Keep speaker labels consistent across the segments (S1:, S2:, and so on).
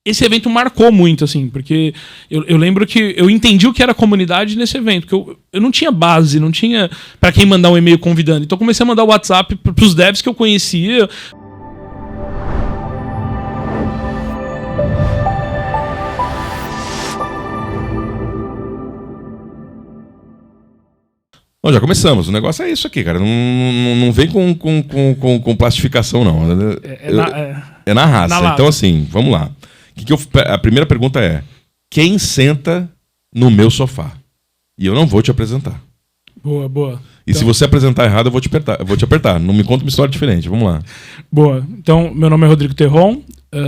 S1: esse evento marcou muito, assim, porque eu lembro que eu entendi o que era comunidade nesse evento, porque eu não tinha base, não tinha pra quem mandar um e-mail convidando. Então eu comecei a mandar o WhatsApp pros devs que eu conhecia.
S2: Bom, já começamos. O negócio é isso aqui, cara. Não vem com plastificação, não. É na raça. Então, assim, vamos lá. A primeira pergunta é: quem senta no meu sofá? E eu não vou te apresentar.
S1: Boa.
S2: E se você apresentar errado, eu vou te apertar. Não me conta uma história diferente. Vamos lá.
S1: Boa. Então, meu nome é Rodrigo Terron.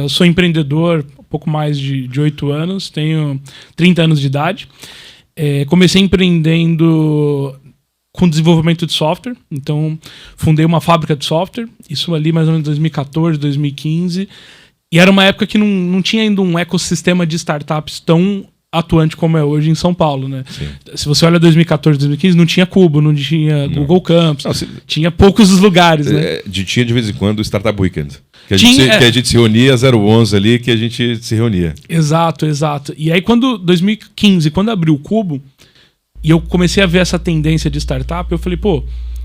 S1: Sou empreendedor há pouco mais de 8 anos. Tenho 30 anos de idade. Comecei empreendendo com desenvolvimento de software. Então, fundei uma fábrica de software. Isso ali mais ou menos em 2014, 2015. E era uma época que não tinha ainda um ecossistema de startups tão atuante como é hoje em São Paulo, né?
S2: Sim.
S1: Se você olha 2014, 2015, não tinha Cubo, não tinha Google Campus. Tinha poucos lugares, né?
S2: Tinha de vez em quando o Startup Weekend. Que a gente se reunia, 011 ali, que a gente se reunia.
S1: Exato. E aí, 2015, quando abriu o Cubo, e eu comecei a ver essa tendência de startup, eu falei,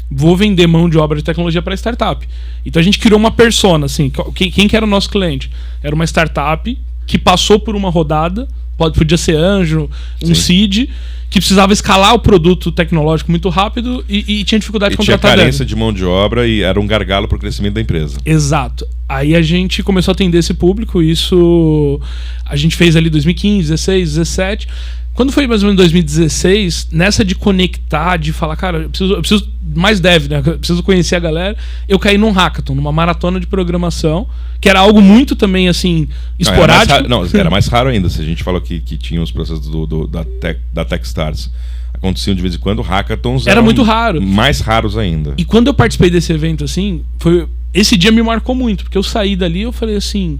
S1: vou vender mão de obra de tecnologia para startup. Então a gente criou uma persona, assim. Quem que era o nosso cliente? Era uma startup que passou por uma rodada, podia ser anjo, um seed, que precisava escalar o produto tecnológico muito rápido e tinha dificuldade de contratar.
S2: Tinha carência de mão de obra e era um gargalo para o crescimento da empresa.
S1: Exato. Aí a gente começou a atender esse público, isso a gente fez ali 2015, 16, 17. Quando foi mais ou menos 2016, nessa de conectar, de falar, cara, eu preciso mais dev, né? Eu preciso conhecer a galera. Eu caí num hackathon, numa maratona de programação, que era algo muito também, assim, esporádico.
S2: Era mais raro ainda. Se a gente falou que tinha os processos da Techstars, aconteciam de vez em quando, hackathons
S1: era muito raro.
S2: Mais raros ainda.
S1: E quando eu participei desse evento, assim, esse dia me marcou muito, porque eu saí dali e eu falei assim,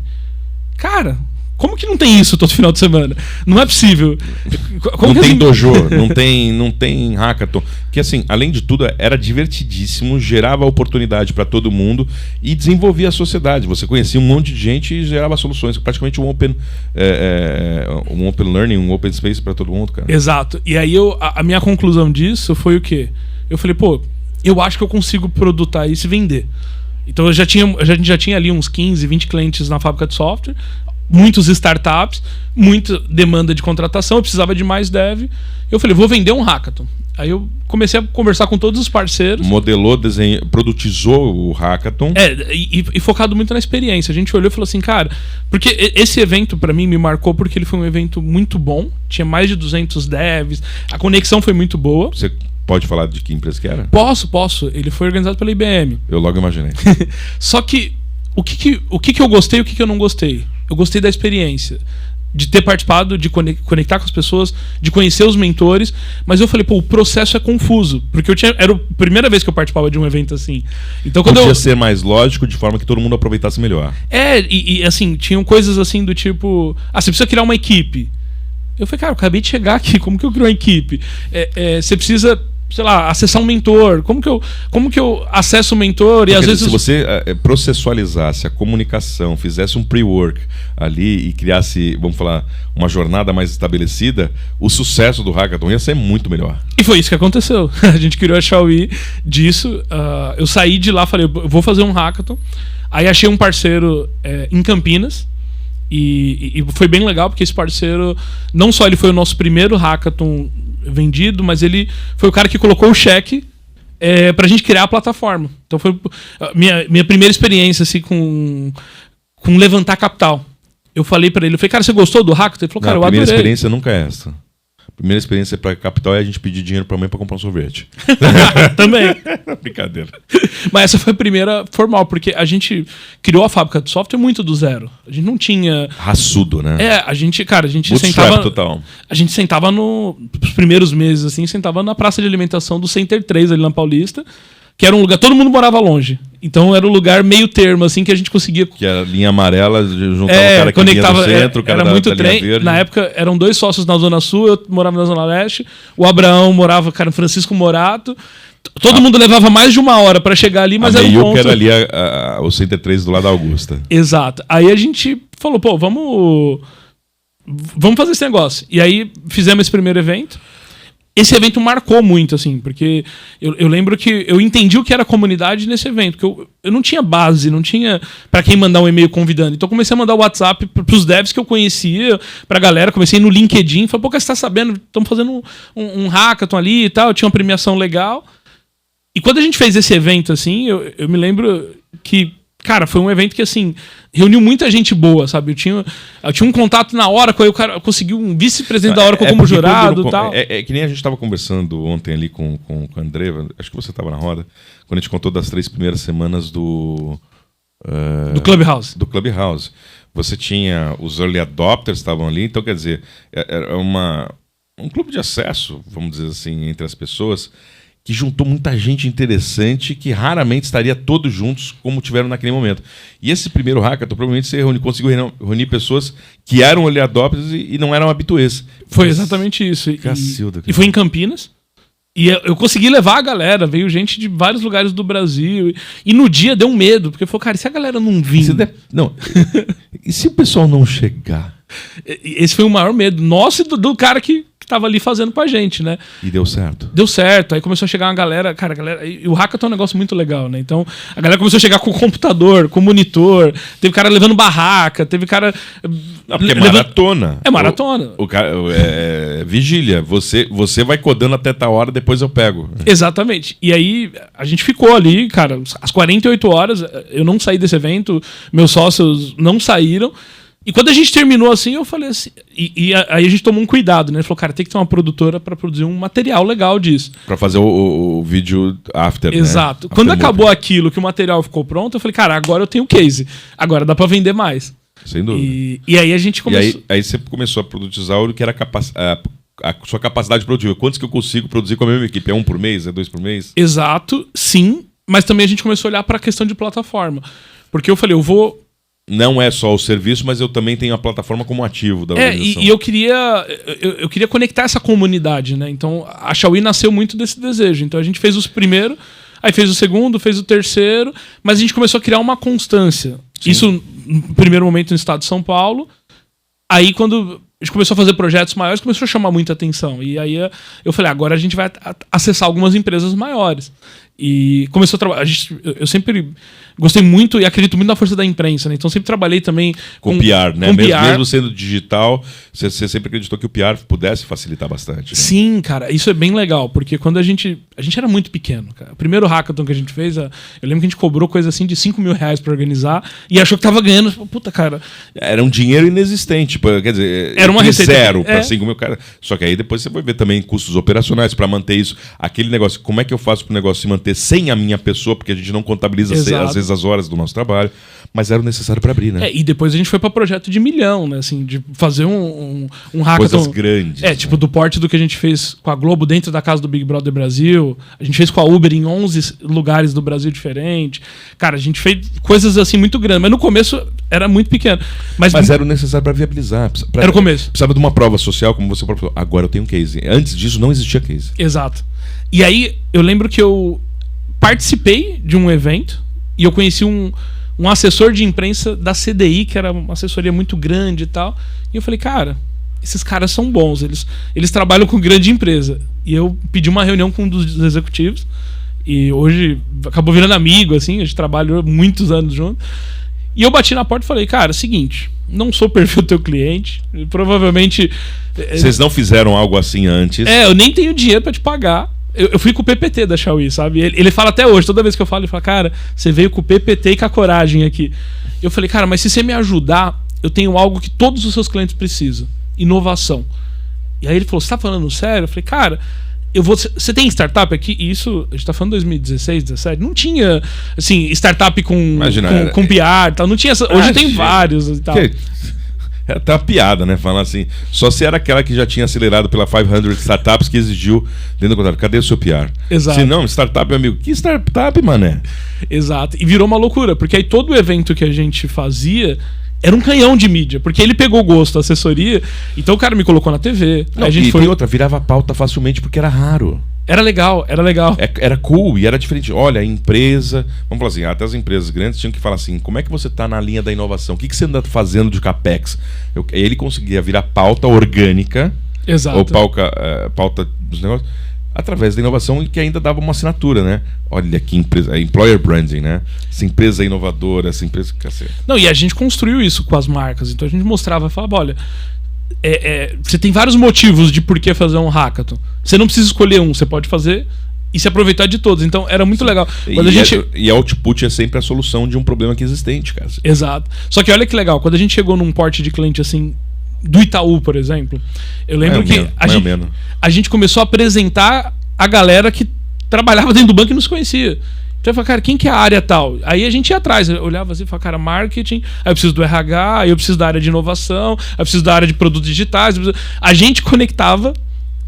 S1: cara, como que não tem isso todo final de semana? Não é possível.
S2: Não tem dojo, não tem hackathon. Que assim, além de tudo, era divertidíssimo, gerava oportunidade para todo mundo e desenvolvia a sociedade. Você conhecia um monte de gente e gerava soluções. Praticamente um open learning, um open space para todo mundo, cara.
S1: Exato. E aí a minha conclusão disso foi o quê? Eu falei, eu acho que eu consigo produtar isso e vender. Então a gente já tinha ali uns 15, 20 clientes na fábrica de software, muitos startups, muita demanda de contratação, eu precisava de mais dev. Eu falei, vou vender um hackathon. Aí eu comecei a conversar com todos os parceiros.
S2: Modelou, produtizou o hackathon.
S1: E focado muito na experiência. A gente olhou e falou assim, cara, porque esse evento pra mim me marcou porque ele foi um evento muito bom, tinha mais de 200 devs, a conexão foi muito boa.
S2: Você pode falar de que empresa que era?
S1: Posso. Ele foi organizado pela IBM.
S2: Eu logo imaginei.
S1: Só que o que eu gostei e o que eu não gostei? Eu gostei da experiência, de ter participado, de conectar com as pessoas, de conhecer os mentores, mas eu falei, o processo é confuso, porque era a primeira vez que eu participava de um evento assim. Então,
S2: podia ser mais lógico, de forma que todo mundo aproveitasse melhor.
S1: E assim, tinham coisas assim do tipo, você precisa criar uma equipe. Eu falei, cara, eu acabei de chegar aqui, como que eu crio uma equipe? Você precisa, sei lá, acessar um mentor. Como que eu acesso um mentor?
S2: Porque, às vezes, se você processualizasse a comunicação, fizesse um pre-work ali e criasse, vamos falar, uma jornada mais estabelecida, o sucesso do hackathon ia ser muito melhor.
S1: E foi isso que aconteceu. A gente criou a Xiaomi disso. Eu saí de lá, falei, eu vou fazer um hackathon. Aí achei um parceiro em Campinas. E foi bem legal, porque esse parceiro, não só ele foi o nosso primeiro hackathon vendido, mas ele foi o cara que colocou o cheque pra gente criar a plataforma. Então foi minha primeira experiência assim, com levantar capital. Eu falei pra ele, eu falei, cara, você gostou do hackathon? Ele falou, cara, eu adorei.
S2: A primeira experiência nunca é essa. A primeira experiência para capital é a gente pedir dinheiro pra mãe pra comprar um sorvete.
S1: Também.
S2: Brincadeira.
S1: Mas essa foi a primeira formal, porque a gente criou a fábrica de software muito do zero. A gente não tinha...
S2: Raçudo, né?
S1: A gente
S2: Bootstrap
S1: sentava...
S2: total.
S1: A gente sentava nos primeiros meses, assim, sentava na praça de alimentação do Center 3 ali na Paulista, que era um lugar... Todo mundo morava longe. Então era um lugar meio termo, assim, que a gente conseguia...
S2: Que era linha amarela, juntava o cara que vinha do centro, o cara
S1: era muito
S2: da
S1: trem.
S2: linha verde.
S1: Na época eram 2 sócios na Zona Sul, eu morava na Zona Leste, o Abraão morava, cara, Francisco Morato. Todo mundo levava mais de 1 hora pra chegar ali, mas era um ponto...
S2: que era ali o Center 3 do lado da Augusta.
S1: Exato. Aí a gente falou, pô, vamos fazer esse negócio. E aí fizemos esse primeiro evento. Esse evento marcou muito, assim, porque eu lembro que eu entendi o que era comunidade nesse evento, porque eu não tinha base, não tinha pra quem mandar um e-mail convidando. Então eu comecei a mandar o WhatsApp pros devs que eu conhecia, pra galera, comecei no LinkedIn, falei, pô, você tá sabendo, estamos fazendo um hackathon ali e tal, tinha uma premiação legal. E quando a gente fez esse evento, assim, eu me lembro que, cara, foi um evento que, assim, reuniu muita gente boa, sabe? Eu tinha um contato na hora, aí o cara conseguiu um vice-presidente da Oracle como jurado e tal.
S2: É que nem a gente estava conversando ontem ali com o André, acho que você estava na roda, quando a gente contou das 3 primeiras semanas do
S1: Clubhouse.
S2: Do Clubhouse. Você tinha os early adopters estavam ali, então quer dizer, era um clube de acesso, vamos dizer assim, entre as pessoas, que juntou muita gente interessante que raramente estaria todos juntos como tiveram naquele momento. E esse primeiro hackathon, provavelmente você conseguiu reunir pessoas que eram early adopters e não eram habituês.
S1: Foi exatamente isso. E foi em Campinas. E eu consegui levar a galera, veio gente de vários lugares do Brasil. E no dia deu um medo, porque falou, cara, e se a galera não vir?
S2: E se o pessoal não chegar?
S1: Esse foi o maior medo nosso e do cara que tava ali fazendo com a gente, né?
S2: E deu certo?
S1: Deu certo. Aí começou a chegar uma galera... Cara, e o hackathon é um negócio muito legal, né? Então, a galera começou a chegar com o computador, com o monitor. Teve cara levando barraca, teve cara...
S2: Não, porque é maratona.
S1: É maratona.
S2: O cara, vigília. Você vai codando até tal hora, depois eu pego.
S1: Exatamente. E aí, a gente ficou ali, cara, às 48 horas, eu não saí desse evento, meus sócios não saíram. E quando a gente terminou assim, eu falei assim... E aí a gente tomou um cuidado, né? Ele falou, cara, tem que ter uma produtora pra produzir um material legal disso.
S2: Pra fazer o vídeo after,
S1: exato.
S2: Né?
S1: Quando acabou aquilo, que o material ficou pronto, eu falei, cara, agora eu tenho case. Agora dá pra vender mais.
S2: Sem dúvida.
S1: E aí a gente começou...
S2: E aí você começou a produtizar o que era a sua capacidade produtiva. Quantos que eu consigo produzir com a mesma equipe? É 1 por mês? É 2 por mês?
S1: Exato, sim. Mas também a gente começou a olhar pra questão de plataforma. Porque eu falei, eu vou...
S2: Não é só o serviço, mas eu também tenho a plataforma como ativo da organização.
S1: E eu queria conectar essa comunidade, né? Então, a Xiaomi nasceu muito desse desejo. Então, a gente fez os primeiros, aí fez o segundo, fez o terceiro, mas a gente começou a criar uma constância. Sim. Isso, no primeiro momento, no estado de São Paulo. Aí, quando a gente começou a fazer projetos maiores, começou a chamar muita atenção. E aí, eu falei, agora a gente vai acessar algumas empresas maiores. E começou a trabalhar. Eu sempre gostei muito e acredito muito na força da imprensa, né? Então sempre trabalhei também
S2: com PR, né? Mesmo sendo digital, você sempre acreditou que o PR pudesse facilitar bastante. Né?
S1: Sim, cara, isso é bem legal, porque quando a gente era muito pequeno, cara. O primeiro hackathon que a gente fez, eu lembro que a gente cobrou coisa assim de R$5.000 pra organizar e achou que tava ganhando. Puta, cara.
S2: Era um dinheiro inexistente, quer dizer,
S1: era uma receita
S2: zero pra 5 mil, cara. Só que aí depois você vai ver também custos operacionais pra manter isso. Aquele negócio, como é que eu faço pro negócio se manter sem a minha pessoa, porque a gente não contabiliza às vezes as horas do nosso trabalho, mas era o necessário para abrir, né?
S1: E depois a gente foi para projeto de 1 milhão, né? Assim, de fazer um hackathon.
S2: Coisas grandes.
S1: Tipo do porte do que a gente fez com a Globo dentro da casa do Big Brother Brasil. A gente fez com a Uber em 11 lugares do Brasil diferentes. Cara, a gente fez coisas assim muito grandes, mas no começo era muito pequeno. Mas
S2: era o necessário para viabilizar.
S1: Era o começo.
S2: Precisava de uma prova social, como você próprio falou. Agora eu tenho um case. Antes disso não existia case.
S1: Exato. E aí eu lembro que eu participei de um evento e eu conheci um assessor de imprensa da CDI, que era uma assessoria muito grande e tal. E eu falei, cara, esses caras são bons, eles trabalham com grande empresa. E eu pedi uma reunião com um dos executivos e hoje acabou virando amigo, assim, a gente trabalhou muitos anos junto. E eu bati na porta e falei, cara, seguinte, não sou o perfil do teu cliente, provavelmente...
S2: Vocês não fizeram algo assim antes?
S1: Eu nem tenho dinheiro pra te pagar. Eu fui com o PPT da Xiaomi, sabe? Ele fala até hoje, toda vez que eu falo, ele fala, cara, você veio com o PPT e com a coragem aqui. Eu falei, cara, mas se você me ajudar, eu tenho algo que todos os seus clientes precisam. Inovação. E aí ele falou, você tá falando sério? Eu falei, cara, você tem startup aqui? E isso, a gente tá falando 2016, 2017, não tinha, assim, startup com PR e tal, não tinha essa, hoje tem vários e tal.
S2: É até uma piada, né? Falar assim, só se era aquela que já tinha acelerado pela 500 Startups que exigiu dentro do contrato. Cadê o seu PR?
S1: Exato.
S2: Se não, startup, meu amigo. Que startup, mané?
S1: Exato. E virou uma loucura, porque aí todo o evento que a gente fazia era um canhão de mídia, porque ele pegou gosto da assessoria, então o cara me colocou na TV.
S2: Não,
S1: a gente
S2: tem outra, virava pauta facilmente porque era raro.
S1: Era legal.
S2: Era cool e era diferente. Olha, a empresa... Vamos falar assim, até as empresas grandes tinham que falar assim, como é que você tá na linha da inovação? O que você anda fazendo de CAPEX? Ele conseguia virar pauta orgânica.
S1: Exato.
S2: Ou pauta dos negócios, através da inovação e que ainda dava uma assinatura, né? Olha que empresa... Employer branding, né? Essa empresa inovadora, essa empresa... Cacete.
S1: Não, e a gente construiu isso com as marcas. Então a gente mostrava, falava, olha... você tem vários motivos de por que fazer um hackathon. Você não precisa escolher um, você pode fazer e se aproveitar de todos. Então era muito legal. Quando
S2: e output é sempre a solução de um problema que é existente, cara.
S1: Exato. Só que olha que legal, quando a gente chegou num porte de cliente assim, do Itaú, por exemplo, eu lembro que a gente começou a apresentar a galera que trabalhava dentro do banco e nos conhecia. Então eu falei, cara, quem que é a área tal? Aí a gente ia atrás, eu olhava assim e falava, cara, marketing, aí eu preciso do RH, aí eu preciso da área de inovação, aí eu preciso da área de produtos digitais. A gente conectava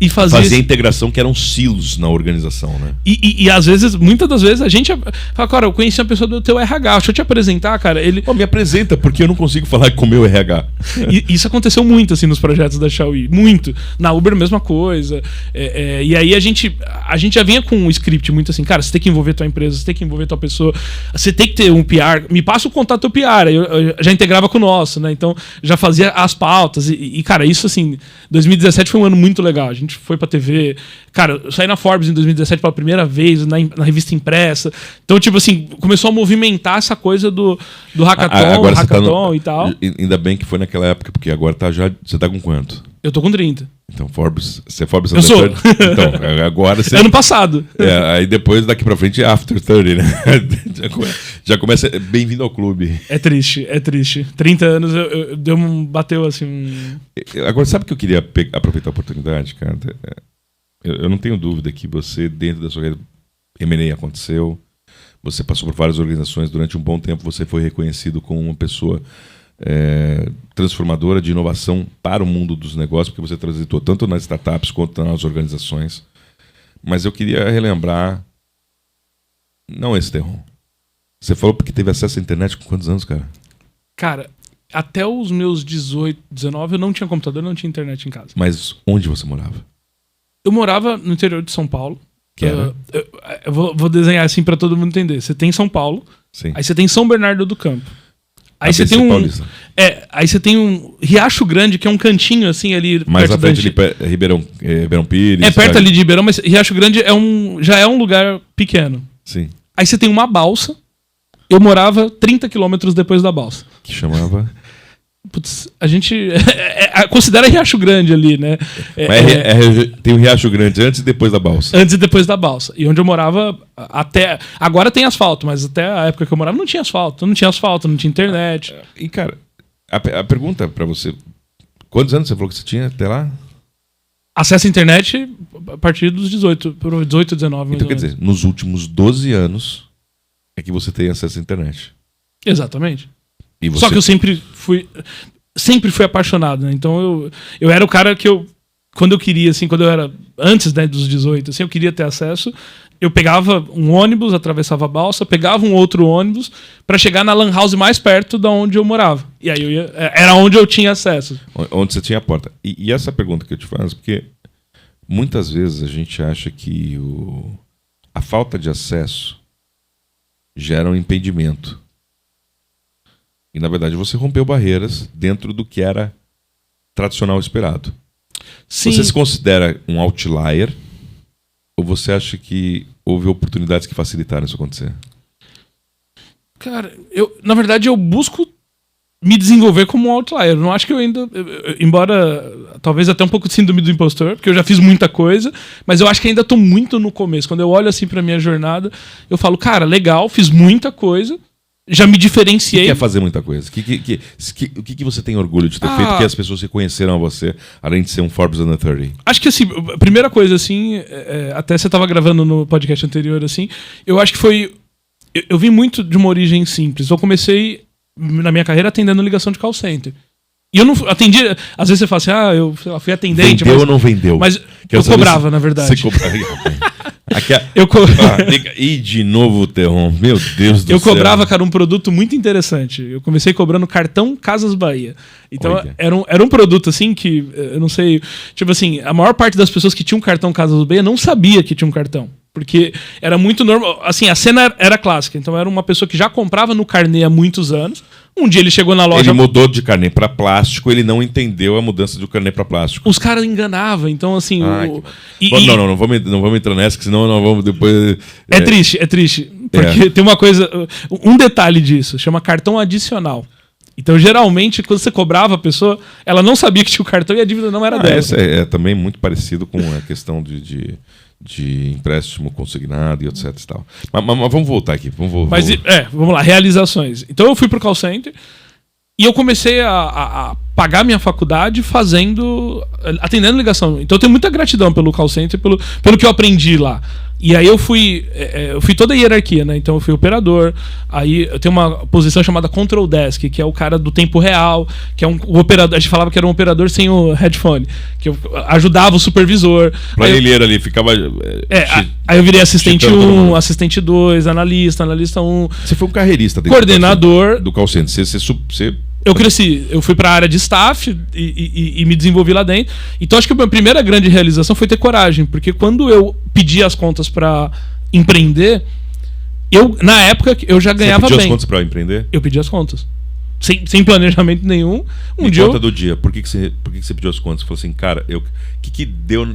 S1: e fazia
S2: integração que eram silos na organização, né?
S1: E às vezes, muitas das vezes, a gente fala, cara, eu conheci uma pessoa do teu RH, deixa eu te apresentar, cara. Ele...
S2: me apresenta, porque eu não consigo falar com o meu RH.
S1: E isso aconteceu muito, assim, nos projetos da Xiaomi. Muito. Na Uber, a mesma coisa. E aí a gente já vinha com um script muito assim, cara, você tem que envolver tua empresa, você tem que envolver tua pessoa, você tem que ter um PR, me passa o contato do PR. Aí eu já integrava com o nosso, né? Então, já fazia as pautas. Cara, isso, assim, 2017 foi um ano muito legal. A gente foi pra TV. Cara, eu saí na Forbes em 2017 pela primeira vez, na revista impressa. Então, tipo assim, começou a movimentar essa coisa do hackathon e tal.
S2: Ainda bem que foi naquela época, porque agora você tá com quanto?
S1: Eu tô com 30.
S2: Então, você é Forbes
S1: Eu sou.
S2: Então, agora você...
S1: Ano passado.
S2: Aí depois, daqui pra frente, é After 30, né? Já começa... Bem-vindo ao clube.
S1: É triste. 30 anos, bateu assim...
S2: Agora, sabe o que eu queria aproveitar a oportunidade, cara? Eu não tenho dúvida que você, dentro da sua M&A aconteceu, você passou por várias organizações, durante um bom tempo você foi reconhecido como uma pessoa... transformadora de inovação para o mundo dos negócios, porque você transitou tanto nas startups quanto nas organizações. Mas eu queria relembrar, não esse terror. Você falou porque teve acesso à internet com quantos anos, cara?
S1: Cara, até os meus 18, 19 eu não tinha computador, não tinha internet em casa.
S2: Mas onde você morava?
S1: Eu morava no interior de São Paulo.
S2: Que era?
S1: Eu vou desenhar assim para todo mundo entender. Você tem São Paulo,
S2: sim.
S1: Aí você tem São Bernardo do Campo. Aí você tem aí você tem um Riacho Grande, que é um cantinho assim ali
S2: mais perto à frente ali, Ribeirão Pires.
S1: É perto ali de Ribeirão, mas Riacho Grande já é um lugar pequeno.
S2: Sim.
S1: Aí você tem uma balsa. Eu morava 30 quilômetros depois da balsa.
S2: Que chamava...
S1: Putz, a gente considera Riacho Grande ali, né?
S2: Tem o Riacho Grande antes e depois da balsa.
S1: Antes e depois da balsa. E onde eu morava, até... Agora tem asfalto, mas até a época que eu morava não tinha asfalto. Não tinha internet.
S2: E, cara, a pergunta pra você... Quantos anos você falou que você tinha até lá?
S1: Acesso à internet a partir dos 18, 19.
S2: Então, quer dizer, nos últimos 12 anos é que você tem acesso à internet.
S1: Exatamente.
S2: Você...
S1: Só que eu sempre fui apaixonado, né? Então eu era o cara que quando eu queria, assim, quando eu era antes, né, dos 18, assim, eu queria ter acesso, eu pegava um ônibus, atravessava a balsa, pegava um outro ônibus pra chegar na lan house mais perto da onde eu morava. E aí era onde eu tinha acesso.
S2: Onde você tinha a porta. E essa pergunta que eu te faço, porque muitas vezes a gente acha que a falta de acesso gera um impedimento. E, na verdade, você rompeu barreiras dentro do que era tradicional esperado.
S1: Sim.
S2: Você se considera um outlier ou você acha que houve oportunidades que facilitaram isso acontecer?
S1: Cara, na verdade, eu busco me desenvolver como um outlier. Eu não acho que eu ainda... embora, talvez até um pouco de síndrome do impostor, porque eu já fiz muita coisa, mas eu acho que ainda tô muito no começo. Quando eu olho assim pra minha jornada, eu falo, cara, legal, fiz muita coisa, já me diferenciei.
S2: O que é fazer muita coisa? O que você tem orgulho de ter feito que as pessoas reconheceram a você, além de ser um Forbes Under 30?
S1: Acho que, assim, a primeira coisa, assim, até você estava gravando no podcast anterior, assim, eu acho que foi... Eu vim muito de uma origem simples. Eu comecei, na minha carreira, atendendo ligação de call center. E eu não atendi... Às vezes você fala assim, eu fui atendente...
S2: Vendeu ou não vendeu?
S1: Mas Eu cobrava, na verdade.
S2: Você cobrava. E de novo o terror. Meu Deus do céu.
S1: Eu cobrava, cara, um produto muito interessante. Eu comecei cobrando cartão Casas Bahia. Então, era um produto, assim, que, eu não sei... Tipo assim, a maior parte das pessoas que tinham cartão Casas Bahia não sabia que tinha um cartão. Porque era muito normal. Assim, a cena era clássica. Então, era uma pessoa que já comprava no carnê há muitos anos. Um dia ele chegou na loja...
S2: Ele mudou de carnê para plástico, ele não entendeu a mudança do carnê para plástico.
S1: Os caras enganavam, então assim...
S2: Não vamos entrar nessa, que senão nós vamos depois...
S1: É triste. Porque tem uma coisa... Um detalhe disso, chama cartão adicional. Então, geralmente, quando você cobrava a pessoa, ela não sabia que tinha o cartão e a dívida não era dela.
S2: Essa é também muito parecido com a questão de empréstimo consignado e etc e tal. Mas vamos voltar aqui.
S1: Vamos lá, realizações. Então eu fui pro call center e eu comecei a pagar minha faculdade atendendo ligação. Então eu tenho muita gratidão pelo call center, pelo que eu aprendi lá. E aí eu fui toda a hierarquia, né? Então eu fui operador, aí eu tenho uma posição chamada Control Desk, que é o cara do tempo real, que é o operador, a gente falava que era um operador sem o headphone, que eu ajudava o supervisor.
S2: Planilheiro ali, ficava...
S1: Aí eu virei assistente 1, assistente 2, analista 1.
S2: Você foi um carreirista dentro
S1: coordenador
S2: do call center. Você
S1: Eu cresci, eu fui para a área de staff e me desenvolvi lá dentro. Então acho que a minha primeira grande realização foi ter coragem, porque quando eu pedi as contas para empreender, na época eu já ganhava bem. Você
S2: pediu as contas para empreender?
S1: Eu pedi as contas. Sem planejamento nenhum.
S2: Conta do dia. Por que você pediu as contas? Você falou assim, cara, que deu...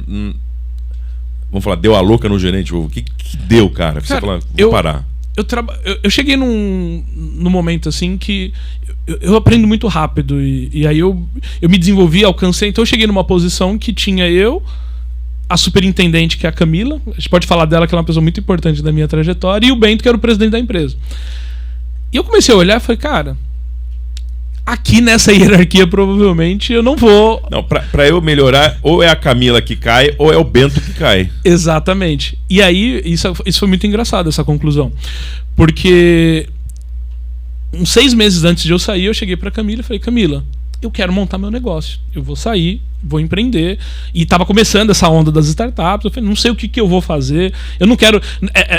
S2: Vamos falar, deu a louca no gerente? O que deu, cara? Você falou, vou parar.
S1: Eu cheguei num momento assim que eu aprendo muito rápido e aí eu me desenvolvi, alcancei. Então eu cheguei numa posição que tinha a superintendente, que é a Camila, a gente pode falar dela, que ela é uma pessoa muito importante da minha trajetória, e o Bento, que era o presidente da empresa. E eu comecei a olhar e falei, cara, aqui nessa hierarquia provavelmente eu não vou...
S2: Não, pra eu melhorar, ou é a Camila que cai, ou é o Bento que cai.
S1: Exatamente. E aí, isso foi muito engraçado, essa conclusão. Porque uns 6 meses antes de eu sair, eu cheguei pra Camila e falei, Camila, eu quero montar meu negócio. Eu vou sair, vou empreender. E tava começando essa onda das startups. Eu falei, não sei o que eu vou fazer. Eu não quero...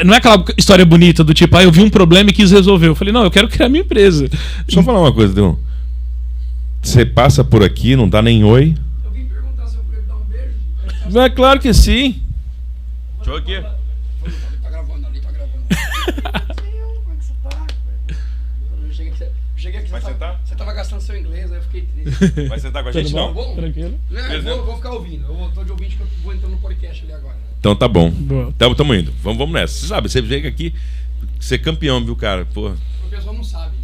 S1: não é aquela história bonita do tipo, eu vi um problema e quis resolver. Eu falei, não, eu quero criar minha empresa.
S2: Deixa eu falar uma coisa, Deon. Você passa por aqui, não dá nem oi?
S3: Eu vim perguntar se eu podia dar um beijo.
S2: É claro que sim. Deixa eu aqui.
S3: Tá gravando ali, tá gravando. Como é que você tá? Eu cheguei aqui,
S2: vai sentar?
S3: Você tava gastando seu inglês, aí eu fiquei triste.
S2: Vai sentar com a gente, não?
S3: Bom?
S1: Tranquilo.
S3: Eu vou ficar ouvindo. Eu tô de ouvinte que eu vou entrando no podcast ali agora.
S2: Então tá bom. Tamo indo. Vamos nessa. Você sabe, você chega aqui, ser campeão, viu, cara? Porra.
S3: O pessoal não sabe.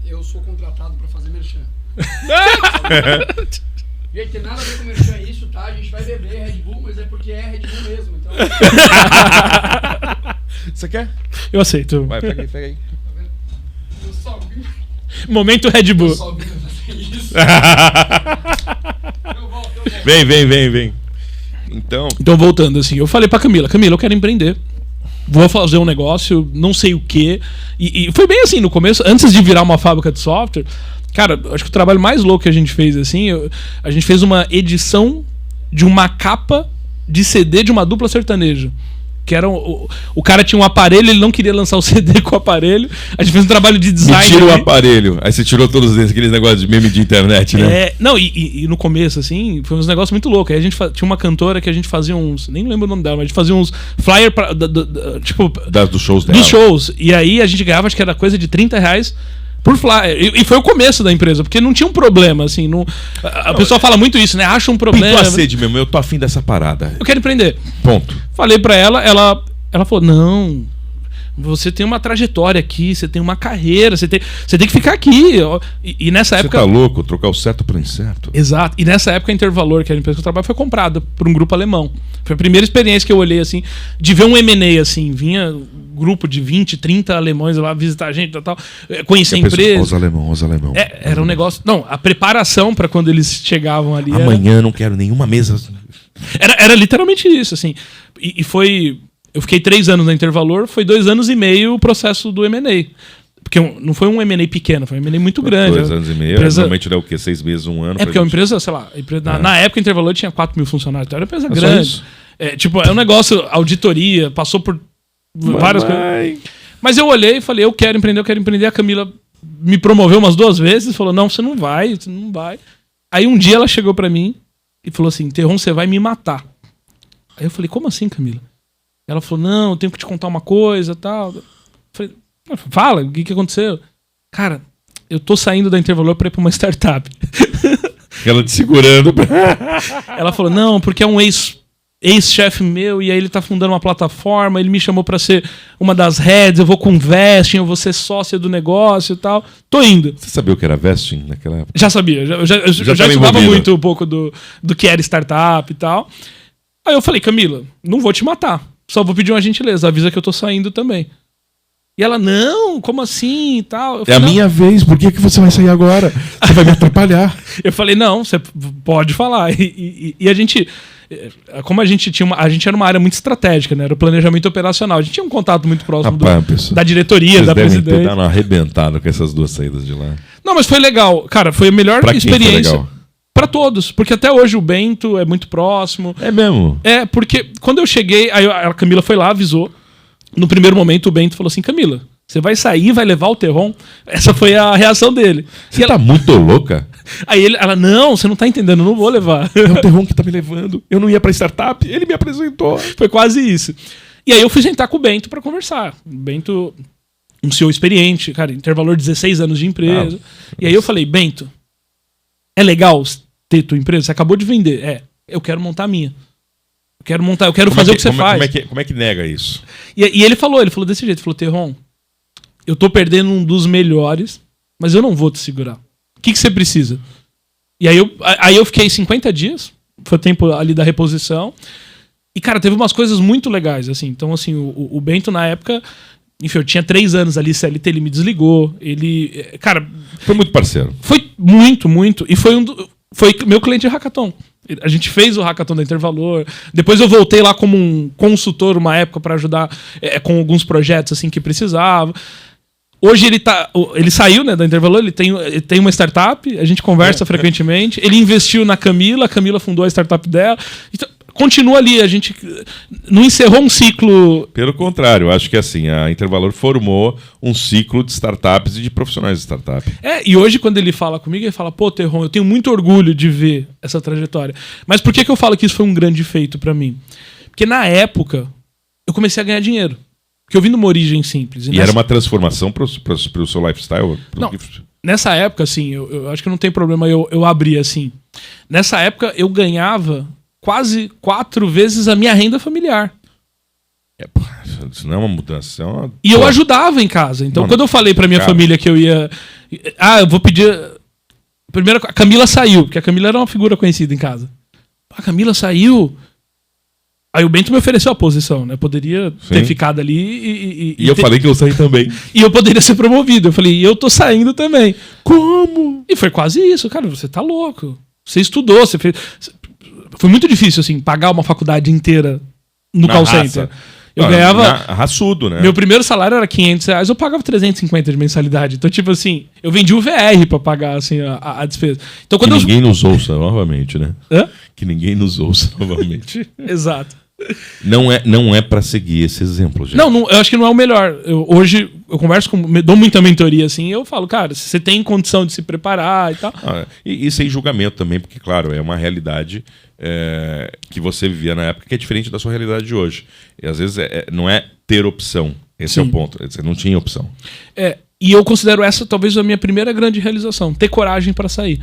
S3: Eu sou contratado pra fazer merchan. Gente, tem nada a ver com merchan isso, tá? A gente vai beber Red Bull, mas é porque é Red Bull mesmo. Então...
S2: Você quer?
S1: Eu aceito.
S2: Vai, pega aí.
S3: Tá vendo? Eu só vim.
S1: Momento Red Bull.
S3: Eu só vim fazer isso. Eu volto.
S2: Vem. Então,
S1: voltando assim, eu falei pra Camila, eu quero empreender. Vou fazer um negócio, não sei o quê. E foi bem assim no começo, antes de virar uma fábrica de software. Cara, acho que o trabalho mais louco que a gente fez, assim, a gente fez uma edição de uma capa de CD de uma dupla sertaneja. Que era o cara tinha um aparelho, ele não queria lançar o CD com o aparelho. A gente fez um trabalho de design.
S2: Me tira o aparelho. Aí você tirou todos aqueles negócios de meme de internet, né?
S1: Não, e no começo, assim, foi uns negócios muito loucos. Aí a gente tinha uma cantora que a gente fazia uns... Nem lembro o nome dela, mas a gente fazia uns flyer tipo...
S2: Dos shows dela.
S1: Dos shows. E aí a gente ganhava, acho que era coisa de R$30 por flyer. E foi o começo da empresa, porque não tinha um problema, assim. A pessoa fala muito isso, né? Acha um problema.
S2: Pintou a sede mesmo, eu tô afim dessa parada.
S1: Eu quero empreender.
S2: Ponto.
S1: Falei pra ela falou, não, você tem uma trajetória aqui, você tem uma carreira, você tem que ficar aqui. E nessa época...
S2: Você tá louco, trocar o certo pro incerto.
S1: Exato. E nessa época a Intervalor, que era a empresa que eu trabalho, foi comprada por um grupo alemão. Foi a primeira experiência que eu olhei, assim, de ver um M&A, assim, vinha grupo de 20, 30 alemães lá visitar a gente e tal, conhecer a empresa.
S2: Os alemão.
S1: Era um negócio... Não, a preparação para quando eles chegavam ali...
S2: Amanhã não quero nenhuma mesa.
S1: Era literalmente isso, assim. E foi... Eu fiquei 3 anos na Intervalor, foi 2 anos e meio o processo do M&A. Porque não foi um M&A pequeno, foi um M&A muito grande.
S2: 2 anos e meio, normalmente dá o quê? 6 meses, 1 ano?
S1: Porque a empresa, sei lá, na época o Intervalor tinha 4 mil funcionários, então era uma empresa grande. É um negócio, auditoria, passou por várias coisas. Mas eu olhei e falei, eu quero empreender. A Camila me promoveu umas 2 vezes, falou, não, você não vai. Aí um dia ela chegou pra mim e falou assim, Terron, você vai me matar. Aí eu falei, como assim, Camila? Ela falou, não, eu tenho que te contar uma coisa e tal. Eu falei, fala, o que aconteceu? Cara, eu tô saindo da Intervalor pra ir pra uma startup.
S2: Ela te segurando.
S1: Ela falou, não, porque é um ex-chefe meu, e aí ele tá fundando uma plataforma, ele me chamou pra ser uma das heads, eu vou com vesting, eu vou ser sócia do negócio e tal. Tô indo.
S2: Você sabia o que era vesting naquela época?
S1: Já sabia, eu já estudava muito um pouco do que era startup e tal. Aí eu falei, Camila, não vou te matar, só vou pedir uma gentileza, avisa que eu tô saindo também. E ela, não, como assim e tal?
S2: Falei, é a minha vez, por que você vai sair agora? Você vai me atrapalhar.
S1: Eu falei, não, você pode falar. E a gente, como a gente era uma área muito estratégica, né? Era o planejamento operacional. A gente tinha um contato muito próximo da diretoria, da presidência. Vocês devem ter dado uma
S2: arrebentada com essas 2 saídas de lá.
S1: Não, mas foi legal. Cara, foi a melhor experiência. Pra todos, porque até hoje o Bento é muito próximo.
S2: É mesmo?
S1: É, porque quando eu cheguei, aí a Camila foi lá, avisou. No primeiro momento o Bento falou assim, Camila, você vai sair, vai levar o Terron? Essa foi a reação dele.
S2: Você tá muito louca?
S1: Aí ela, não, você não tá entendendo, eu não vou levar.
S2: É o Terron que tá me levando. Eu não ia pra startup, ele me apresentou.
S1: Foi quase isso. E aí eu fui sentar com o Bento pra conversar. O Bento, um CEO experiente, cara, Intervalor 16 anos de empresa. E aí eu falei, Bento, é legal ter tua empresa? Você acabou de vender. Eu quero montar a minha. Eu quero fazer o que você faz.
S2: Como é que nega isso?
S1: E ele falou desse jeito, falou, Terron, eu tô perdendo um dos melhores, mas eu não vou te segurar. O que você precisa? E aí eu fiquei 50 dias, foi o tempo ali da reposição, e cara, teve umas coisas muito legais, assim. Então, assim, o Bento na época, enfim, eu tinha 3 anos ali, CLT, ele me desligou, cara...
S2: Foi muito parceiro.
S1: Foi muito, e foi meu cliente de hackathon. A gente fez o hackathon da Intervalor. Depois eu voltei lá como um consultor uma época para ajudar com alguns projetos assim que precisava. Hoje ele saiu, né, da Intervalor, ele tem uma startup, a gente conversa frequentemente. Ele investiu na Camila, a Camila fundou a startup dela. Então, continua ali, a gente não encerrou um ciclo.
S2: Pelo contrário, acho que assim, a Intervalor formou um ciclo de startups e de profissionais de startup.
S1: E hoje quando ele fala comigo, ele fala, pô, Terron, eu tenho muito orgulho de ver essa trajetória. Mas por que eu falo que isso foi um grande feito pra mim? Porque na época, eu comecei a ganhar dinheiro. Porque eu vim de uma origem simples.
S2: E era uma transformação pro seu lifestyle?
S1: Não, nessa época, assim, eu acho que não tem problema eu abrir assim. Nessa época, eu ganhava quase 4 vezes a minha renda familiar.
S2: Isso não é uma mudança.
S1: E eu ajudava em casa. Então, quando eu falei pra minha família que eu ia... eu vou pedir... Primeiro, a Camila saiu, porque a Camila era uma figura conhecida em casa. A Camila saiu... Aí o Bento me ofereceu a posição, né? Poderia ter ficado ali
S2: e eu falei que eu saí também.
S1: E eu poderia ser promovido. Eu falei, e eu tô saindo também. Como? E foi quase isso. Cara, você tá louco. Você estudou, você fez... Foi muito difícil, assim, pagar uma faculdade inteira no call center. Eu ganhava...
S2: Raçudo, né?
S1: Meu primeiro salário era R$500, eu pagava 350 de mensalidade. Então, tipo assim, eu vendi o VR pra pagar, assim, a despesa. Então, quando
S2: ninguém nos ouça novamente, né?
S1: Hã?
S2: Que ninguém nos ouça novamente.
S1: Exato.
S2: Não é pra seguir esse exemplo, gente.
S1: Não, eu acho que não é o melhor. Hoje, eu converso dou muita mentoria, assim, e eu falo, cara, se você tem condição de se preparar e tal...
S2: E sem julgamento também, porque, claro, é uma realidade... que você vivia na época que é diferente da sua realidade de hoje. E às vezes não é ter opção. Esse é o ponto. Você não tinha opção.
S1: E eu considero essa talvez a minha primeira grande realização. Ter coragem para sair.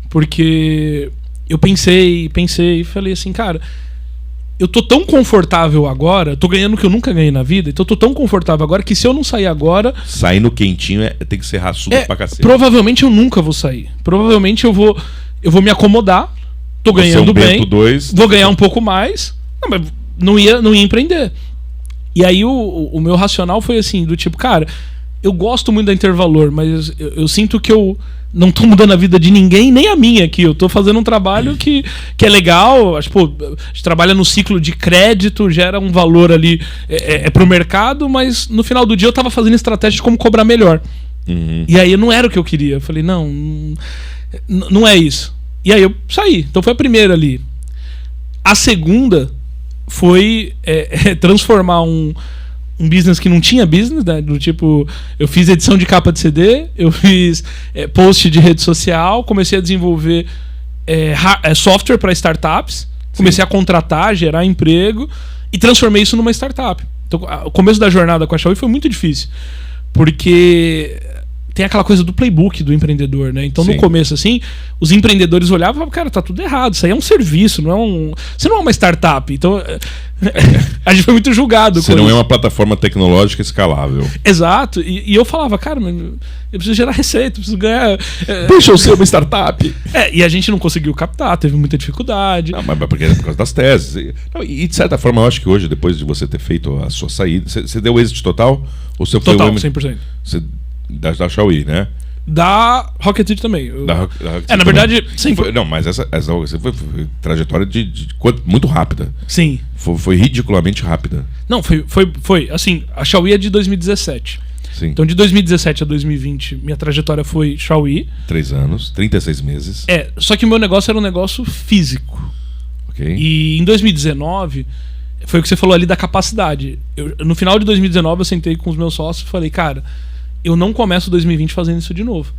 S1: Porque eu pensei e falei assim, cara, eu tô tão confortável agora, tô ganhando o que eu nunca ganhei na vida, então eu tô tão confortável agora que se eu não sair agora...
S2: Sair no quentinho tem que ser raçudo pra cacete.
S1: Provavelmente eu nunca vou sair. Provavelmente eu vou me acomodar. Tô ganhando bem, vou ganhar um pouco mais, mas não ia empreender. E aí o meu racional foi assim, do tipo, cara, eu gosto muito da Intervalor, mas eu sinto que eu não tô mudando a vida de ninguém, nem a minha aqui. Eu tô fazendo um trabalho que é legal, acho, pô, a gente trabalha no ciclo de crédito, gera um valor ali pro mercado, mas no final do dia eu tava fazendo estratégia de como cobrar melhor. E aí não era o que eu queria. Eu falei, não é isso. E aí eu saí. Então foi a primeira ali. A segunda foi transformar um business que não tinha business, né? Do tipo, eu fiz edição de capa de CD, eu fiz post de rede social, comecei a desenvolver software para startups, comecei a contratar, gerar emprego e transformei isso numa startup. Então, o começo da jornada com a Xiaomi foi muito difícil, porque tem aquela coisa do playbook do empreendedor, né? Então, no começo, assim, os empreendedores olhavam e falavam, cara, tá tudo errado, isso aí é um serviço, você não é uma startup. Então, a gente foi muito julgado.
S2: Você não é uma plataforma tecnológica escalável.
S1: Exato. E eu falava, cara, eu preciso gerar receita, eu preciso ganhar...
S2: Deixa eu ser uma startup.
S1: E a gente não conseguiu captar, teve muita dificuldade.
S2: Não, mas porque é por causa das teses. E, de certa forma, eu acho que hoje, depois de você ter feito a sua saída, você deu êxito total? Ou você
S1: total, foi 100%.
S2: Da Xiaomi, né?
S1: Da Rocket City também.
S2: Da Rocket City
S1: na verdade, sim.
S2: Não, mas essa foi trajetória muito rápida.
S1: Sim.
S2: Foi ridiculamente rápida.
S1: Não, foi. Assim, a Xiaomi é de 2017.
S2: Sim.
S1: Então, de 2017 a 2020, minha trajetória foi Xiaomi.
S2: 3 anos, 36 meses.
S1: Só que o meu negócio era um negócio físico.
S2: Ok.
S1: E em 2019, foi o que você falou ali da capacidade. No final de 2019, eu sentei com os meus sócios e falei, cara, eu não começo 2020 fazendo isso de novo.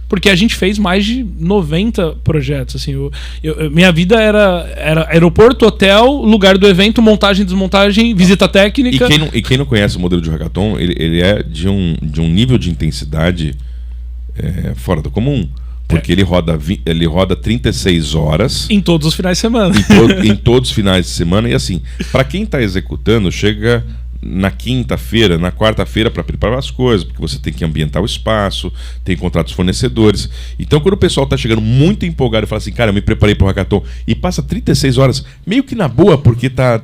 S1: Porque a gente fez mais de 90 projetos. Assim, minha vida era aeroporto, hotel, lugar do evento, montagem, desmontagem, visita técnica.
S2: E quem não conhece o modelo de hackathon, ele é de um nível de intensidade fora do comum. Porque ele roda 36 horas.
S1: Em todos os finais de semana.
S2: Em todos os finais de semana. E assim, para quem está executando, chega na quinta-feira, na quarta-feira para preparar as coisas, porque você tem que ambientar o espaço, tem contratos fornecedores. Então, quando o pessoal tá chegando muito empolgado e fala assim, cara, eu me preparei pro hackathon, e passa 36 horas, meio que na boa, porque tá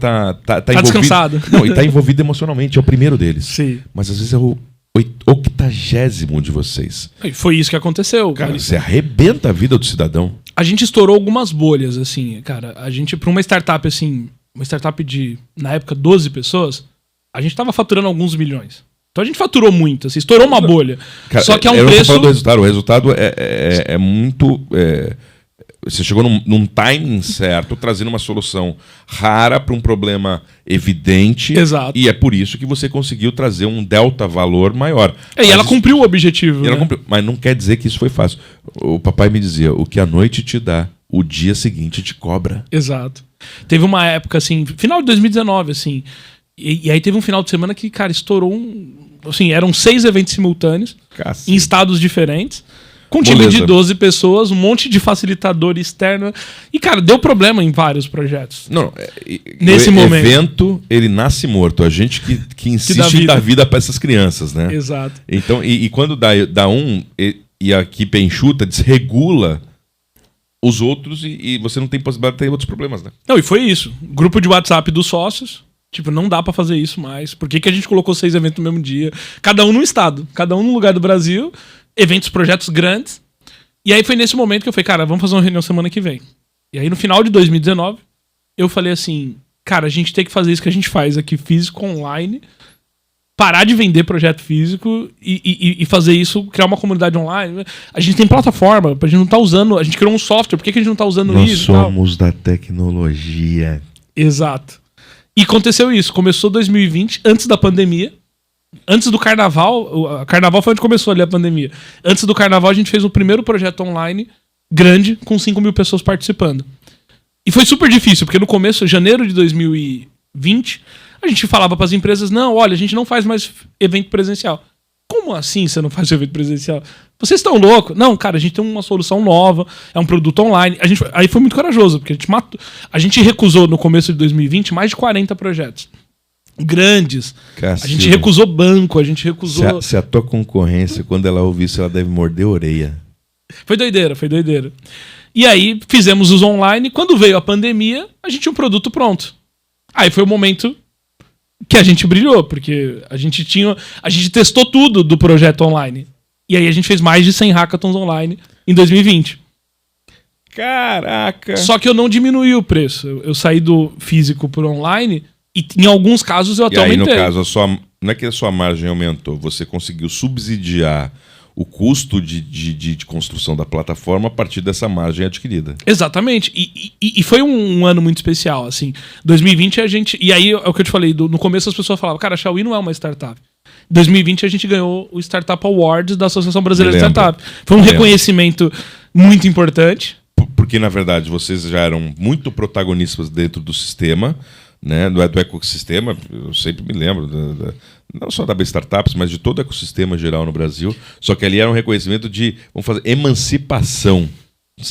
S2: envolvido,
S1: descansado.
S2: Não, e tá envolvido emocionalmente, é o primeiro deles.
S1: Sim.
S2: Mas às vezes é o 80º de vocês.
S1: E foi isso que aconteceu.
S2: Cara, você arrebenta a vida do cidadão.
S1: A gente estourou algumas bolhas, assim, cara. A gente, pra uma startup, assim, uma startup de, na época, 12 pessoas, a gente tava faturando alguns milhões. Então a gente faturou muito, assim, estourou uma bolha. Cara, só que é um preço...
S2: Do resultado. O resultado é muito... Você chegou num timing certo, trazendo uma solução rara para um problema evidente.
S1: Exato.
S2: E é por isso que você conseguiu trazer um delta valor maior.
S1: E ela cumpriu o objetivo.
S2: Ela cumpriu, mas não quer dizer que isso foi fácil. O papai me dizia, o que a noite te dá, o dia seguinte te cobra.
S1: Exato. Teve uma época, assim, final de 2019, assim... E aí teve um final de semana que, cara, estourou assim, eram 6 eventos simultâneos, em estados diferentes, com um time de 12 pessoas, um monte de facilitador externo. E, cara, deu problema em vários projetos.
S2: Não,
S1: nesse momento.
S2: O evento, ele nasce morto. A gente que insiste em dar vida para essas crianças, né?
S1: Exato.
S2: Então, e quando dá um, e a equipe enxuta, desregula os outros, e você não tem possibilidade de ter outros problemas, né?
S1: Não, e foi isso. Grupo de WhatsApp dos sócios. Tipo, não dá pra fazer isso mais. Por que a gente colocou 6 eventos no mesmo dia? Cada um num estado, cada um num lugar do Brasil. Eventos, projetos grandes. E aí foi nesse momento que eu falei, cara, vamos fazer uma reunião semana que vem. E aí no final de 2019, eu falei assim, cara, a gente tem que fazer isso que a gente faz aqui, físico, online. Parar de vender projeto físico e fazer isso, criar uma comunidade online. A gente tem plataforma, a gente não tá usando, a gente criou um software, por que a gente não tá usando isso?
S2: Nós somos da tecnologia.
S1: Exato. E aconteceu isso. Começou 2020, antes da pandemia. Antes do carnaval. O carnaval foi onde começou ali a pandemia. Antes do carnaval, a gente fez o primeiro projeto online grande, com 5 mil pessoas participando. E foi super difícil, porque no começo, janeiro de 2020, a gente falava para as empresas, não, olha, a gente não faz mais evento presencial. Como assim você não faz evento presencial? Vocês estão loucos? Não, cara, a gente tem uma solução nova, é um produto online. Aí foi muito corajoso, porque a gente recusou no começo de 2020 mais de 40 projetos grandes. Cacilda. A gente recusou banco, a gente recusou...
S2: Se a tua concorrência, quando ela ouvir isso, ela deve morder a orelha.
S1: Foi doideira. E aí fizemos os online, quando veio a pandemia, a gente tinha um produto pronto. Aí foi o momento que a gente brilhou, porque a gente testou tudo do projeto online. E aí a gente fez mais de 100 hackathons online em 2020.
S2: Caraca!
S1: Só que eu não diminuí o preço. Eu saí do físico pro online e em alguns casos eu até aumentei.
S2: No caso, não é que a sua margem aumentou, você conseguiu subsidiar o custo de construção da plataforma a partir dessa margem adquirida.
S1: Exatamente. E foi um ano muito especial, assim. 2020 a gente... E aí, é o que eu te falei, no começo as pessoas falavam, cara, a Xiaomi não é uma startup. 2020 a gente ganhou o Startup Awards da Associação Brasileira de Startup. Foi um reconhecimento muito importante.
S2: Porque, na verdade, vocês já eram muito protagonistas dentro do sistema, né, do ecossistema. Eu sempre me lembro, não só da B-Startups, mas de todo o ecossistema geral no Brasil. Só que ali era um reconhecimento de, vamos fazer, emancipação.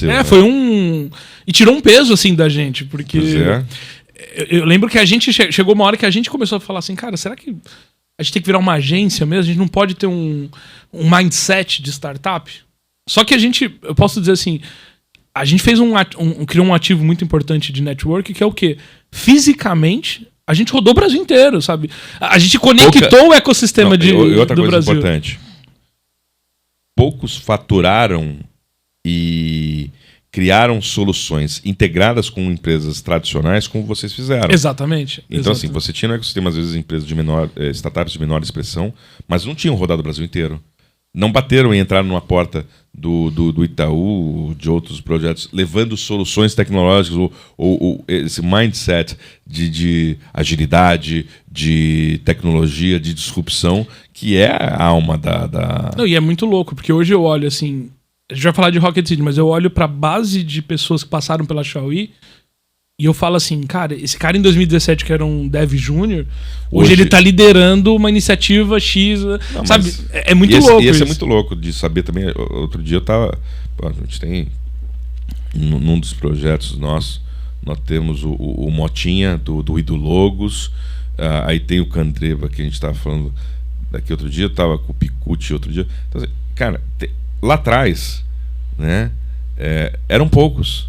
S1: Né? Foi E tirou um peso, assim, da gente, porque... Eu lembro que a gente chegou uma hora que a gente começou a falar assim, cara, será que a gente tem que virar uma agência mesmo? A gente não pode ter um mindset de startup? Só que eu posso dizer assim, a gente fez criou um ativo muito importante de network, que é o quê? Fisicamente, a gente rodou o Brasil inteiro, sabe? A gente conectou o ecossistema do Brasil.
S2: E outra coisa importante. Poucos faturaram e criaram soluções integradas com empresas tradicionais como vocês fizeram.
S1: Exatamente.
S2: Então, assim, você tinha no ecossistema, às vezes, empresas startups de menor expressão, mas não tinham rodado o Brasil inteiro. Não bateram e entraram numa porta do Itaú, de outros projetos, levando soluções tecnológicas ou esse mindset de agilidade, de tecnologia, de disrupção, que é a alma da...
S1: Não, e é muito louco, porque hoje eu olho assim... A gente vai falar de Rocket City, mas eu olho pra base de pessoas que passaram pela Xiaomi e eu falo assim, cara, esse cara em 2017 que era um dev júnior, hoje ele tá liderando uma iniciativa X, não, sabe? É muito louco isso.
S2: E esse é muito louco de saber também. Outro dia eu tava... Pô, a gente tem... Num dos projetos nossos, nós temos o Motinha do Ido Logos, aí tem o Candreva, que a gente tava falando daqui outro dia, eu tava com o Picucci outro dia. Então, assim, cara, lá atrás, né, eram poucos.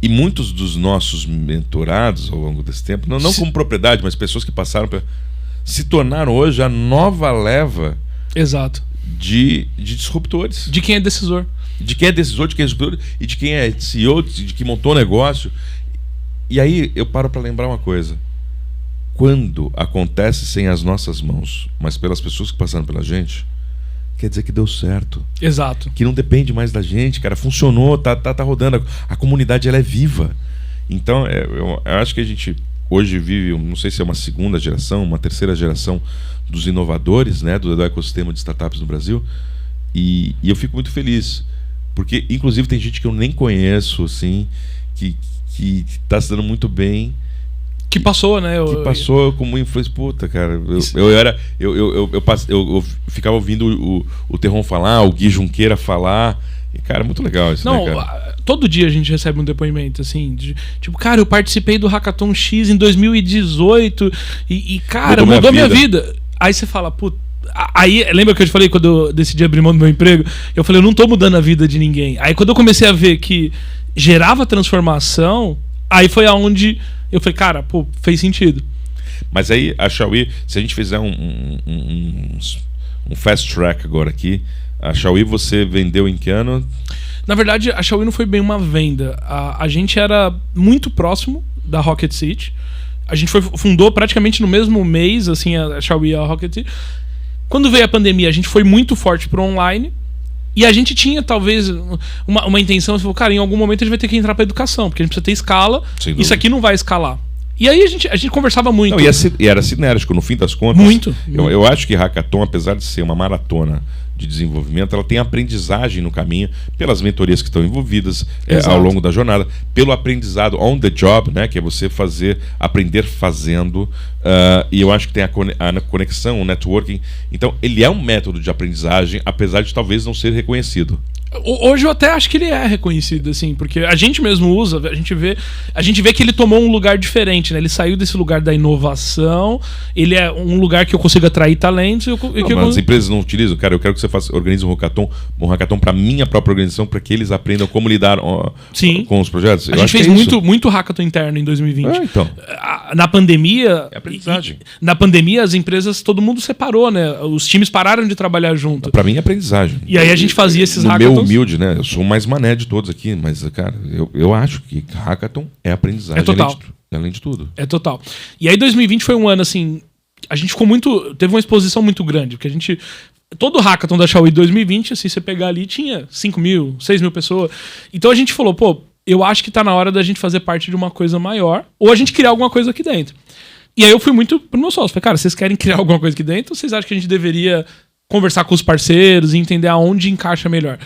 S2: E muitos dos nossos mentorados ao longo desse tempo, não como propriedade, mas pessoas que passaram se tornaram hoje a nova leva.
S1: Exato.
S2: De disruptores.
S1: De quem é decisor.
S2: De quem é decisor, de quem é disruptor, e de quem é CEO, de quem montou negócio. E aí eu paro para lembrar uma coisa. Quando acontece sem as nossas mãos, mas pelas pessoas que passaram pela gente, quer dizer que deu certo.
S1: Exato.
S2: Que não depende mais da gente, cara. Funcionou, tá rodando. A comunidade, ela é viva. Então, eu acho que a gente hoje vive, não sei se é uma segunda geração, uma terceira geração dos inovadores, né, do ecossistema de startups no Brasil. E eu fico muito feliz. Porque, inclusive, tem gente que eu nem conheço, assim, que tá se dando muito bem.
S1: Que passou, né?
S2: Que passou como influência. Puta, cara. Eu ficava ouvindo o Terron falar, o Gui Junqueira falar. E, cara, muito legal isso.
S1: Não,
S2: né, cara?
S1: Todo dia a gente recebe um depoimento, assim, tipo, cara, eu participei do Hackathon X em 2018 e cara, mudou minha vida. Aí você fala, puta. Aí, lembra que eu te falei quando eu decidi abrir mão do meu emprego? Eu falei, eu não tô mudando a vida de ninguém. Aí quando eu comecei a ver que gerava transformação, aí foi aonde eu falei, cara, pô, fez sentido.
S2: Mas aí a Xiaomi, se a gente fizer um fast track agora aqui, a Xiaomi você vendeu em que ano?
S1: Na verdade, a Xiaomi não foi bem uma venda. A gente era muito próximo da Rocket City. A gente fundou praticamente no mesmo mês, assim, a Xiaomi e a Rocket City. Quando veio a pandemia, a gente foi muito forte pro online. E a gente tinha, talvez, uma intenção, falou, cara, em algum momento a gente vai ter que entrar pra educação, porque a gente precisa ter escala, isso aqui não vai escalar. E aí a gente conversava muito.
S2: Não, e era sinérgico, no fim das contas.
S1: Muito.
S2: Eu acho que Hackathon, apesar de ser uma maratona de desenvolvimento, ela tem aprendizagem no caminho, pelas mentorias que estão envolvidas ao longo da jornada, pelo aprendizado on the job, né, que é você aprender fazendo, e eu acho que tem a conexão, o networking. Então, ele é um método de aprendizagem, apesar de talvez não ser reconhecido.
S1: Hoje eu até acho que ele é reconhecido, assim, porque a gente mesmo usa, a gente vê que ele tomou um lugar diferente, né? Ele saiu desse lugar da inovação, ele é um lugar que eu consigo atrair talentos.
S2: Mas as empresas não utilizam, cara, eu quero que você organize um hackathon para minha própria organização, para que eles aprendam como lidar com os projetos.
S1: A gente fez muito hackathon interno em 2020.
S2: Então.
S1: Na pandemia...
S2: É aprendizagem.
S1: Na pandemia, as empresas, todo mundo separou, né? Os times pararam de trabalhar junto.
S2: Para mim é aprendizagem.
S1: E aí a gente fazia esses hackathons.
S2: Humilde, né? Eu sou o mais mané de todos aqui, mas, cara, eu acho que hackathon é aprendizagem.
S1: É total.
S2: Além de tudo.
S1: É total. E aí 2020 foi um ano, assim, a gente ficou teve uma exposição muito grande, porque a gente todo o hackathon da Xiaomi 2020, assim, você pegar ali, tinha 5 mil, 6 mil pessoas. Então a gente falou, pô, eu acho que tá na hora da gente fazer parte de uma coisa maior, ou a gente criar alguma coisa aqui dentro. E aí eu fui muito pro meu sócio. Falei, cara, vocês querem criar alguma coisa aqui dentro, ou vocês acham que a gente deveria conversar com os parceiros e entender aonde encaixa melhor?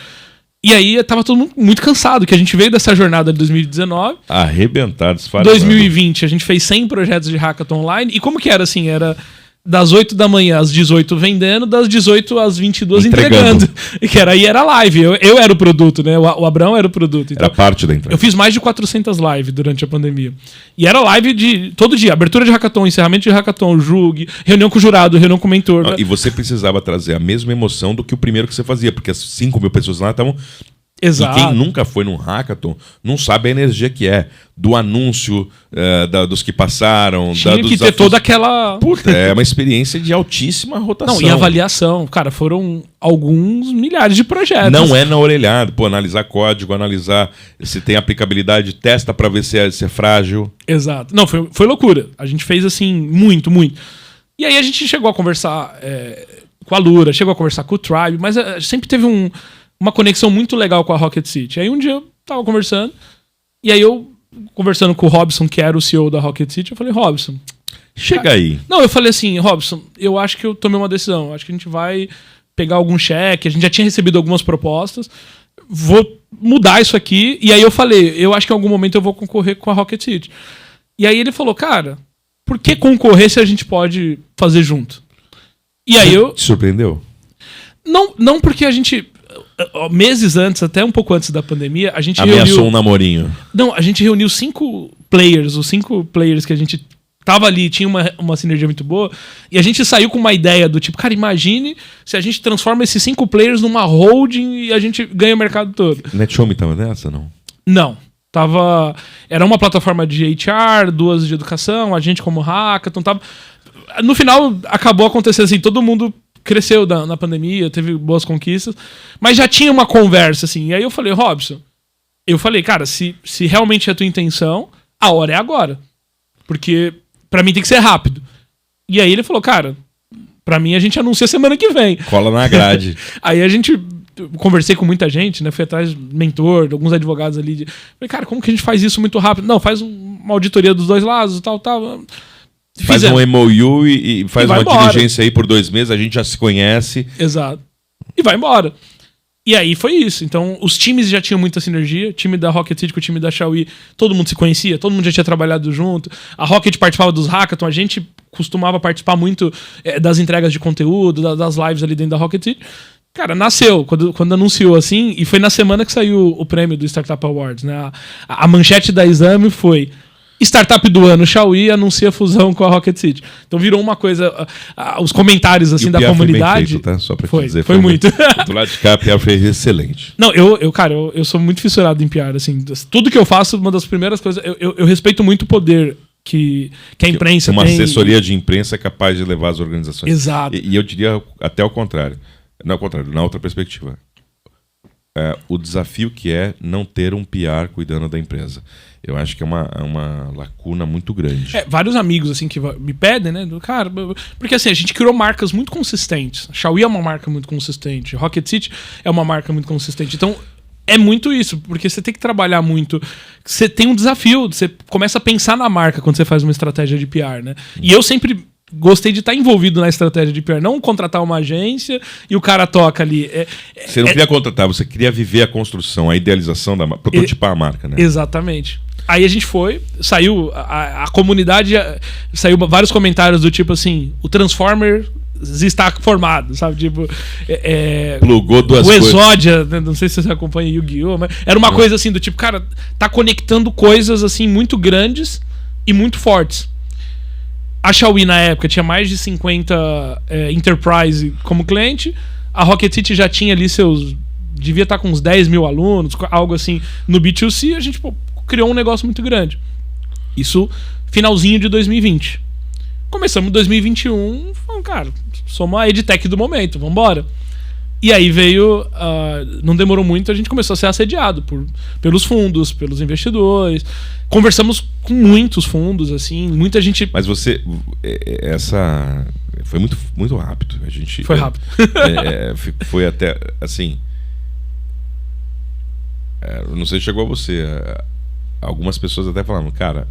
S1: E aí tava todo mundo muito cansado, que a gente veio dessa jornada de 2019.
S2: Arrebentado, disparado.
S1: 2020, a gente fez 100 projetos de hackathon online. E como que era assim? Era das 8 da manhã às 18 vendendo, das 18 às 22 entregando. Que aí era live. Eu era o produto, né? O Abrão era o produto. Então,
S2: era parte da entrega.
S1: Eu fiz mais de 400 lives durante a pandemia. E era live de todo dia. Abertura de hackathon, encerramento de hackathon, julgue, reunião com o jurado, reunião com o mentor.
S2: E você precisava trazer a mesma emoção do que o primeiro que você fazia, porque as 5 mil pessoas lá estavam...
S1: Exato.
S2: E quem nunca foi num hackathon não sabe a energia que é. Do anúncio, dos que passaram.
S1: Tinha que ter toda aquela...
S2: Puta, é uma experiência de altíssima rotação.
S1: Não, e avaliação. Cara, foram alguns milhares de projetos.
S2: Não é na orelhada. Pô, analisar código, analisar se tem aplicabilidade, testa pra ver se é frágil.
S1: Exato. Não, foi loucura. A gente fez assim, muito, muito. E aí a gente chegou a conversar com a Lura, chegou a conversar com o Tribe, mas sempre teve uma conexão muito legal com a Rocket City. Aí um dia eu tava conversando, e aí eu, conversando com o Robson, que era o CEO da Rocket City, eu falei, Robson...
S2: Chega aí.
S1: Não, eu falei assim, Robson, eu acho que eu tomei uma decisão, acho que a gente vai pegar algum cheque, a gente já tinha recebido algumas propostas, vou mudar isso aqui, e aí eu falei, eu acho que em algum momento eu vou concorrer com a Rocket City. E aí ele falou, cara, por que concorrer se a gente pode fazer junto? E aí eu...
S2: Te surpreendeu?
S1: Não porque a gente... Meses antes, até um pouco antes da pandemia, a gente
S2: ameaçou um namorinho.
S1: Não, a gente reuniu 5 players, os 5 players que a gente tava ali, tinha uma sinergia muito boa, e a gente saiu com uma ideia do tipo, cara, imagine se a gente transforma esses 5 players numa holding e a gente ganha o mercado todo.
S2: NetShowme tava nessa, não?
S1: Não. Era uma plataforma de HR, 2 de educação, a gente como hackathon, tava... No final, acabou acontecendo assim, todo mundo cresceu na pandemia, teve boas conquistas, mas já tinha uma conversa, assim. E aí eu falei, Robson, cara, se realmente é a tua intenção, a hora é agora. Porque pra mim tem que ser rápido. E aí ele falou, cara, pra mim a gente anuncia semana que vem.
S2: Cola na grade.
S1: Aí a gente... Conversei com muita gente, né? Fui atrás do mentor, de alguns advogados ali. Falei, cara, como que a gente faz isso muito rápido? Não, faz uma auditoria dos dois lados, tal.
S2: Faz um MOU e faz uma diligência aí por 2 meses, a gente já se conhece.
S1: Exato. E vai embora. E aí foi isso. Então, os times já tinham muita sinergia. O time da Rocket City com o time da Xiaomi, todo mundo se conhecia, todo mundo já tinha trabalhado junto. A Rocket participava dos hackathon, a gente costumava participar muito das entregas de conteúdo, das lives ali dentro da Rocket City. Cara, nasceu, quando anunciou assim, e foi na semana que saiu o prêmio do Startup Awards, né? A manchete da Exame foi... Startup do ano, Xiaomi anuncia a fusão com a Rocket City. Então virou uma coisa... os comentários assim, da comunidade...
S2: Foi bem feito, tá? Só pra
S1: foi,
S2: dizer.
S1: Foi muito.
S2: Do lado de cá, a PR fez excelente.
S1: Não, eu sou muito fissurado em PR. Assim, tudo que eu faço, uma das primeiras coisas... Eu respeito muito o poder que a imprensa
S2: tem. Uma assessoria
S1: e...
S2: de imprensa é capaz de levar as organizações.
S1: Exato.
S2: E eu diria até o contrário. Não, ao contrário, na outra perspectiva. O desafio que é não ter um PR cuidando da empresa. Eu acho que é uma lacuna muito grande.
S1: Vários amigos assim que me pedem, né? Cara, porque assim, a gente criou marcas muito consistentes. A Xiaomi é uma marca muito consistente. Rocket City é uma marca muito consistente. Então, é muito isso, porque você tem que trabalhar muito. Você tem um desafio, você começa a pensar na marca quando você faz uma estratégia de PR, né? E eu sempre gostei de estar envolvido na estratégia de PR, não contratar uma agência e o cara toca ali.
S2: Você não queria contratar, você queria viver a construção, a idealização da marca, prototipar a marca, né?
S1: Exatamente. Aí a gente saiu, a comunidade, saiu vários comentários do tipo assim, o Transformer está formado, sabe? Tipo,
S2: plugou 2 coisas.
S1: O Exódia, não sei se você acompanha Yu-Gi-Oh!, mas era uma coisa assim do tipo, cara, tá conectando coisas assim muito grandes e muito fortes. A Xiaomi na época tinha mais de 50 enterprise como cliente. A Rocket City já tinha ali devia estar com uns 10 mil alunos, algo assim, no B2C. A gente criou um negócio muito grande. Isso finalzinho de 2020. Começamos em 2021, falando, cara, somos a EdTech do momento, vambora. E aí veio, não demorou muito, a gente começou a ser assediado pelos fundos, pelos investidores. Conversamos com muitos fundos, assim, muita gente...
S2: Mas você, foi muito, muito rápido. A gente,
S1: foi rápido.
S2: Foi até, assim... não sei se chegou a você. Algumas pessoas até falavam, cara...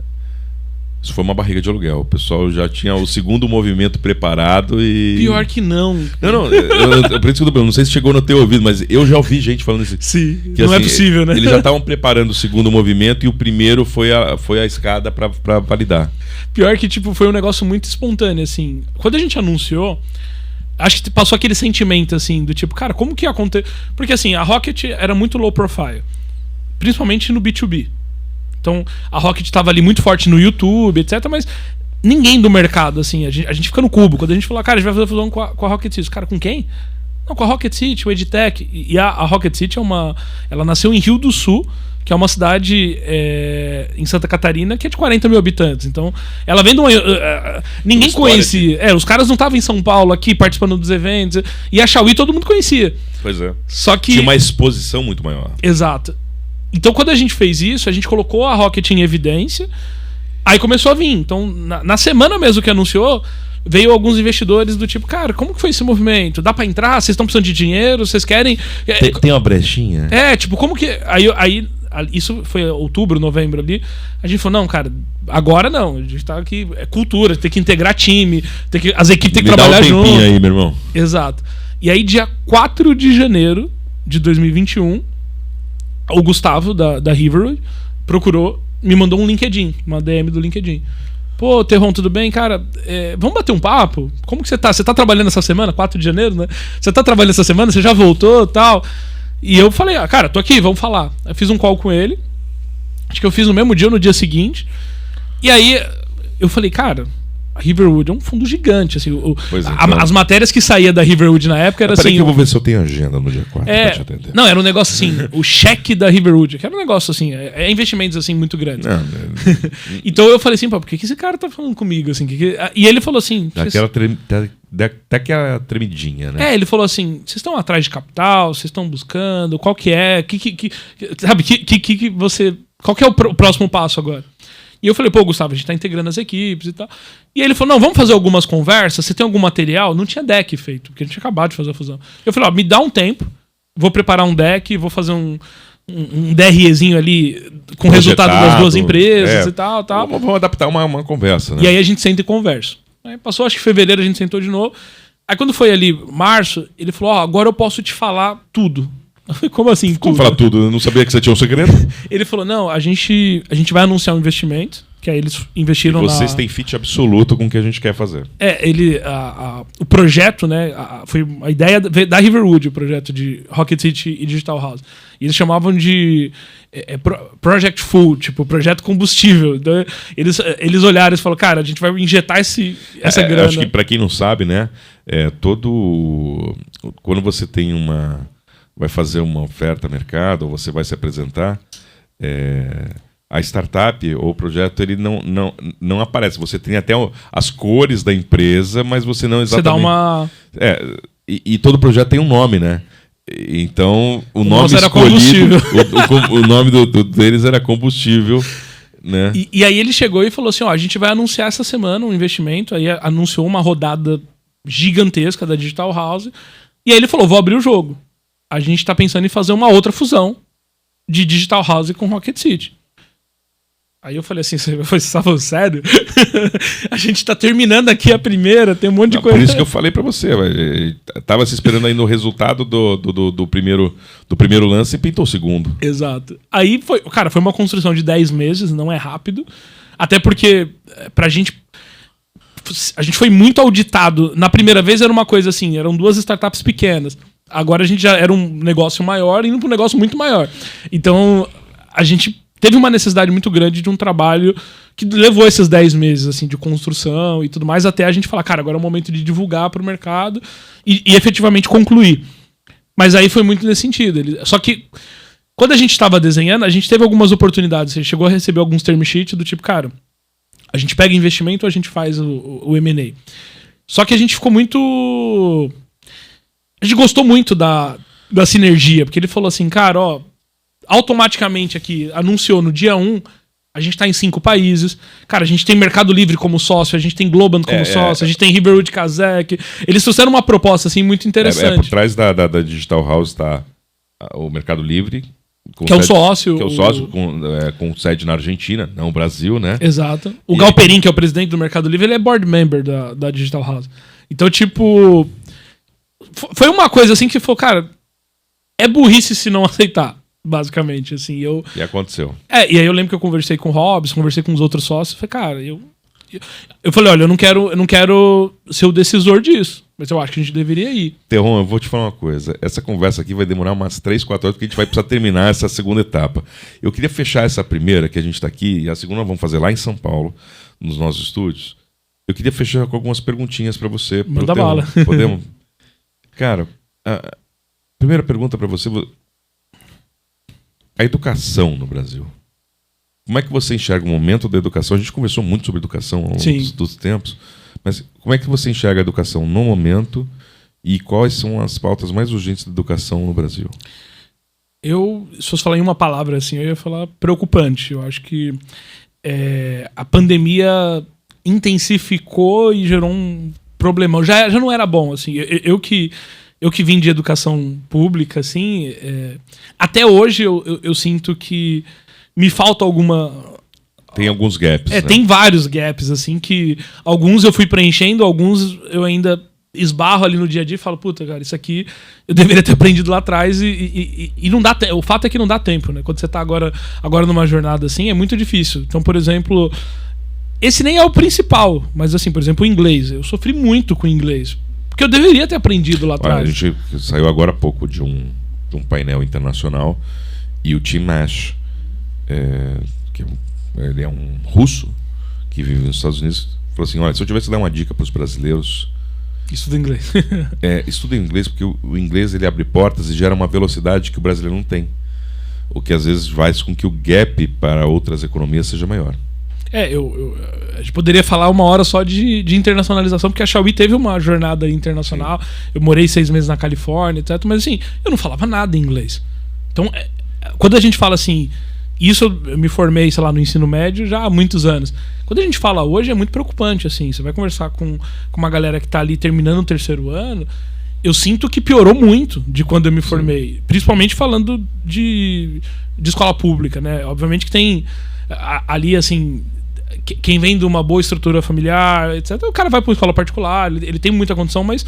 S2: Isso foi uma barriga de aluguel. O pessoal já tinha o segundo movimento preparado e...
S1: Pior que não.
S2: Não sei se chegou no teu ouvido, mas eu já ouvi gente falando isso.
S1: Sim, que, não assim, é possível, né?
S2: Eles já estavam preparando o segundo movimento e o primeiro foi a escada pra validar.
S1: Pior que, tipo, foi um negócio muito espontâneo, assim. Quando a gente anunciou, acho que passou aquele sentimento, assim, do tipo, cara, como que ia acontecer? Porque, assim, a Rocket era muito low profile. Principalmente no B2B. Então, a Rocket estava ali muito forte no YouTube, etc. Mas ninguém do mercado, assim, a gente fica no cubo. Quando a gente falou, cara, a gente vai fazer fusão com a Rocket City. Cara, com quem? Não, com a Rocket City, o EdTech. E a Rocket City ela nasceu em Rio do Sul, que é uma cidade em Santa Catarina, que é de 40 mil habitantes. Então, ela vem de uma... ninguém conhecia. Os caras não estavam em São Paulo aqui, participando dos eventos. E a Xiaomi todo mundo conhecia.
S2: Pois é.
S1: Só que...
S2: tinha uma exposição muito maior.
S1: Exato. Então, quando a gente fez isso, a gente colocou a Rocket em evidência, aí começou a vir. Então, na semana mesmo que anunciou, veio alguns investidores do tipo, cara, como que foi esse movimento? Dá pra entrar? Vocês estão precisando de dinheiro? Vocês querem...
S2: Tem uma brechinha?
S1: Tipo, como que... Aí, isso foi outubro, novembro ali, a gente falou, não, cara, agora não, a gente tá aqui, é cultura, tem que integrar time, as equipes têm que trabalhar junto.
S2: Me dá um tempinho aí, meu irmão.
S1: Exato. E aí, dia 4 de janeiro de 2021... o Gustavo, da Riverwood, procurou, me mandou um LinkedIn, uma DM do LinkedIn. Pô, Terron, tudo bem? Cara, vamos bater um papo? Como que você tá? Você tá trabalhando essa semana? 4 de janeiro, né? Você tá trabalhando essa semana? Você já voltou e tal? E eu falei, cara, tô aqui, vamos falar. Eu fiz um call com ele. Acho que eu fiz no mesmo dia ou no dia seguinte. E aí, eu falei, cara... A Riverwood é um fundo gigante, assim, as matérias que saía da Riverwood na época era assim...
S2: Peraí que eu vou ver se eu tenho agenda no dia 4 pra te atender.
S1: Não, era um negócio assim, o cheque da Riverwood, que era um negócio assim, investimentos assim muito grandes. Então eu falei assim, pô, por que esse cara tá falando comigo, assim? E ele falou assim...
S2: Até aquela tremidinha, né?
S1: Ele falou assim, vocês estão atrás de capital, vocês estão buscando, qual que é, sabe, qual que é o próximo passo agora? E eu falei, pô, Gustavo, a gente tá integrando as equipes e tal. E aí ele falou, não, vamos fazer algumas conversas, você tem algum material? Não tinha deck feito, porque a gente tinha acabado de fazer a fusão. Eu falei, me dá um tempo, vou preparar um deck, vou fazer um DREzinho ali com o resultado das duas empresas e tal.
S2: Vamos adaptar uma conversa, né?
S1: E aí a gente senta e conversa. Aí passou, acho que fevereiro a gente sentou de novo. Aí quando foi ali, março, ele falou, agora eu posso te falar tudo. Como assim?
S2: Como falar tudo? Eu não sabia que você tinha um segredo.
S1: Ele falou, não, a gente vai anunciar um investimento, que aí eles investiram
S2: vocês têm fit absoluto com o que a gente quer fazer.
S1: O projeto, né, foi a ideia da Riverwood, o projeto de Rocket City e Digital House. E eles chamavam de Project Full, tipo, projeto combustível. Então, eles olharam e falaram, cara, a gente vai injetar essa grana.
S2: Acho que pra quem não sabe, né, quando você tem vai fazer uma oferta a mercado, ou você vai se apresentar, a startup ou o projeto ele não aparece. Você tem até as cores da empresa, mas você não exatamente...
S1: Você dá uma...
S2: E todo projeto tem um nome, né? Então, o nome
S1: era
S2: escolhido... o nome deles era combustível, né?
S1: E aí ele chegou e falou assim, a gente vai anunciar essa semana um investimento, aí anunciou uma rodada gigantesca da Digital House, e aí ele falou, vou abrir o jogo. A gente tá pensando em fazer uma outra fusão de Digital House com Rocket City. Aí eu falei assim, você tá falando sério? A gente tá terminando aqui a primeira, tem um monte de coisa.
S2: Por isso que eu falei pra você, tava se esperando aí no resultado do primeiro lance e pintou o segundo.
S1: Exato. Aí foi uma construção de 10 meses, não é rápido. Até porque a gente foi muito auditado. Na primeira vez era uma coisa assim, eram 2 startups pequenas. Agora a gente já era um negócio maior, indo para um negócio muito maior. Então, a gente teve uma necessidade muito grande de um trabalho que levou esses 10 meses assim, de construção e tudo mais, até a gente falar, cara, agora é o momento de divulgar para o mercado e efetivamente concluir. Mas aí foi muito nesse sentido. Só que, quando a gente estava desenhando, a gente teve algumas oportunidades. A gente chegou a receber alguns term sheets do tipo, cara, a gente pega investimento ou a gente faz o M&A. Só que a gente ficou muito... a gente gostou muito da sinergia, porque ele falou assim, cara, ó, automaticamente aqui, anunciou no dia 1, a gente tá em 5 países. Cara, a gente tem Mercado Livre como sócio, a gente tem Globant como sócio, a gente tem Riverwood Kazek. Eles trouxeram uma proposta, assim, muito interessante.
S2: Por trás da Digital House tá o Mercado Livre.
S1: Que é o sócio.
S2: Que é o sócio com sede na Argentina, não no Brasil, né?
S1: Exato. O Galperin, que é o presidente do Mercado Livre, ele é board member da Digital House. Então, tipo... Foi uma coisa, assim, que falou, cara... É burrice se não aceitar. Basicamente, assim,
S2: E aconteceu.
S1: E aí eu lembro que eu conversei com o Hobbs, conversei com os outros sócios, falei, cara, eu falei, olha, eu não quero ser o decisor disso, mas eu acho que a gente deveria ir.
S2: Terron, eu vou te falar uma coisa, essa conversa aqui vai demorar umas 3, 4 horas, porque a gente vai precisar terminar essa segunda etapa. Eu queria fechar essa primeira, que a gente tá aqui, e a segunda nós vamos fazer lá em São Paulo, nos nossos estúdios. Eu queria fechar com algumas perguntinhas pra você.
S1: Manda bala.
S2: Podemos? Cara, a primeira pergunta pra você... A educação no Brasil. Como é que você enxerga o momento da educação? A gente conversou muito sobre educação ao longo dos tempos, mas como é que você enxerga a educação no momento e quais são as pautas mais urgentes da educação no Brasil?
S1: Se fosse falar em uma palavra assim, eu ia falar preocupante. Eu acho que a pandemia intensificou e gerou um problemão. Já não era bom, assim. Eu que vim de educação pública, assim, até hoje eu sinto que me falta alguma...
S2: Tem alguns gaps, né?
S1: Tem vários gaps, assim, que alguns eu fui preenchendo, alguns eu ainda esbarro ali no dia a dia e falo, puta, cara, isso aqui eu deveria ter aprendido lá atrás e não dá tempo. O fato é que não dá tempo, né? Quando você tá agora numa jornada assim, é muito difícil. Então, por exemplo, esse nem é o principal, mas assim, por exemplo, o inglês. Eu sofri muito com o inglês. Porque eu deveria ter aprendido lá atrás.
S2: A gente saiu agora há pouco de um painel internacional e o Tim Mash, ele é um russo que vive nos Estados Unidos, falou assim, olha, se eu tivesse que dar uma dica para os brasileiros...
S1: Estuda inglês.
S2: Estuda inglês, porque o inglês ele abre portas e gera uma velocidade que o brasileiro não tem. O que às vezes faz com que o gap para outras economias seja maior.
S1: A gente poderia falar uma hora só de internacionalização, porque a Xiaomi teve uma jornada internacional. Sim. Eu morei 6 meses na Califórnia, etc. Mas assim, eu não falava nada em inglês. Então, quando a gente fala assim, isso eu me formei, sei lá, no ensino médio já há muitos anos. Quando a gente fala hoje é muito preocupante, assim. Você vai conversar com uma galera que tá ali terminando o 3º ano, eu sinto que piorou muito de quando eu me formei. Sim. Principalmente falando de escola pública, né? Obviamente que tem ali, assim... Quem vem de uma boa estrutura familiar, etc., o cara vai para uma escola particular, ele tem muita condição, mas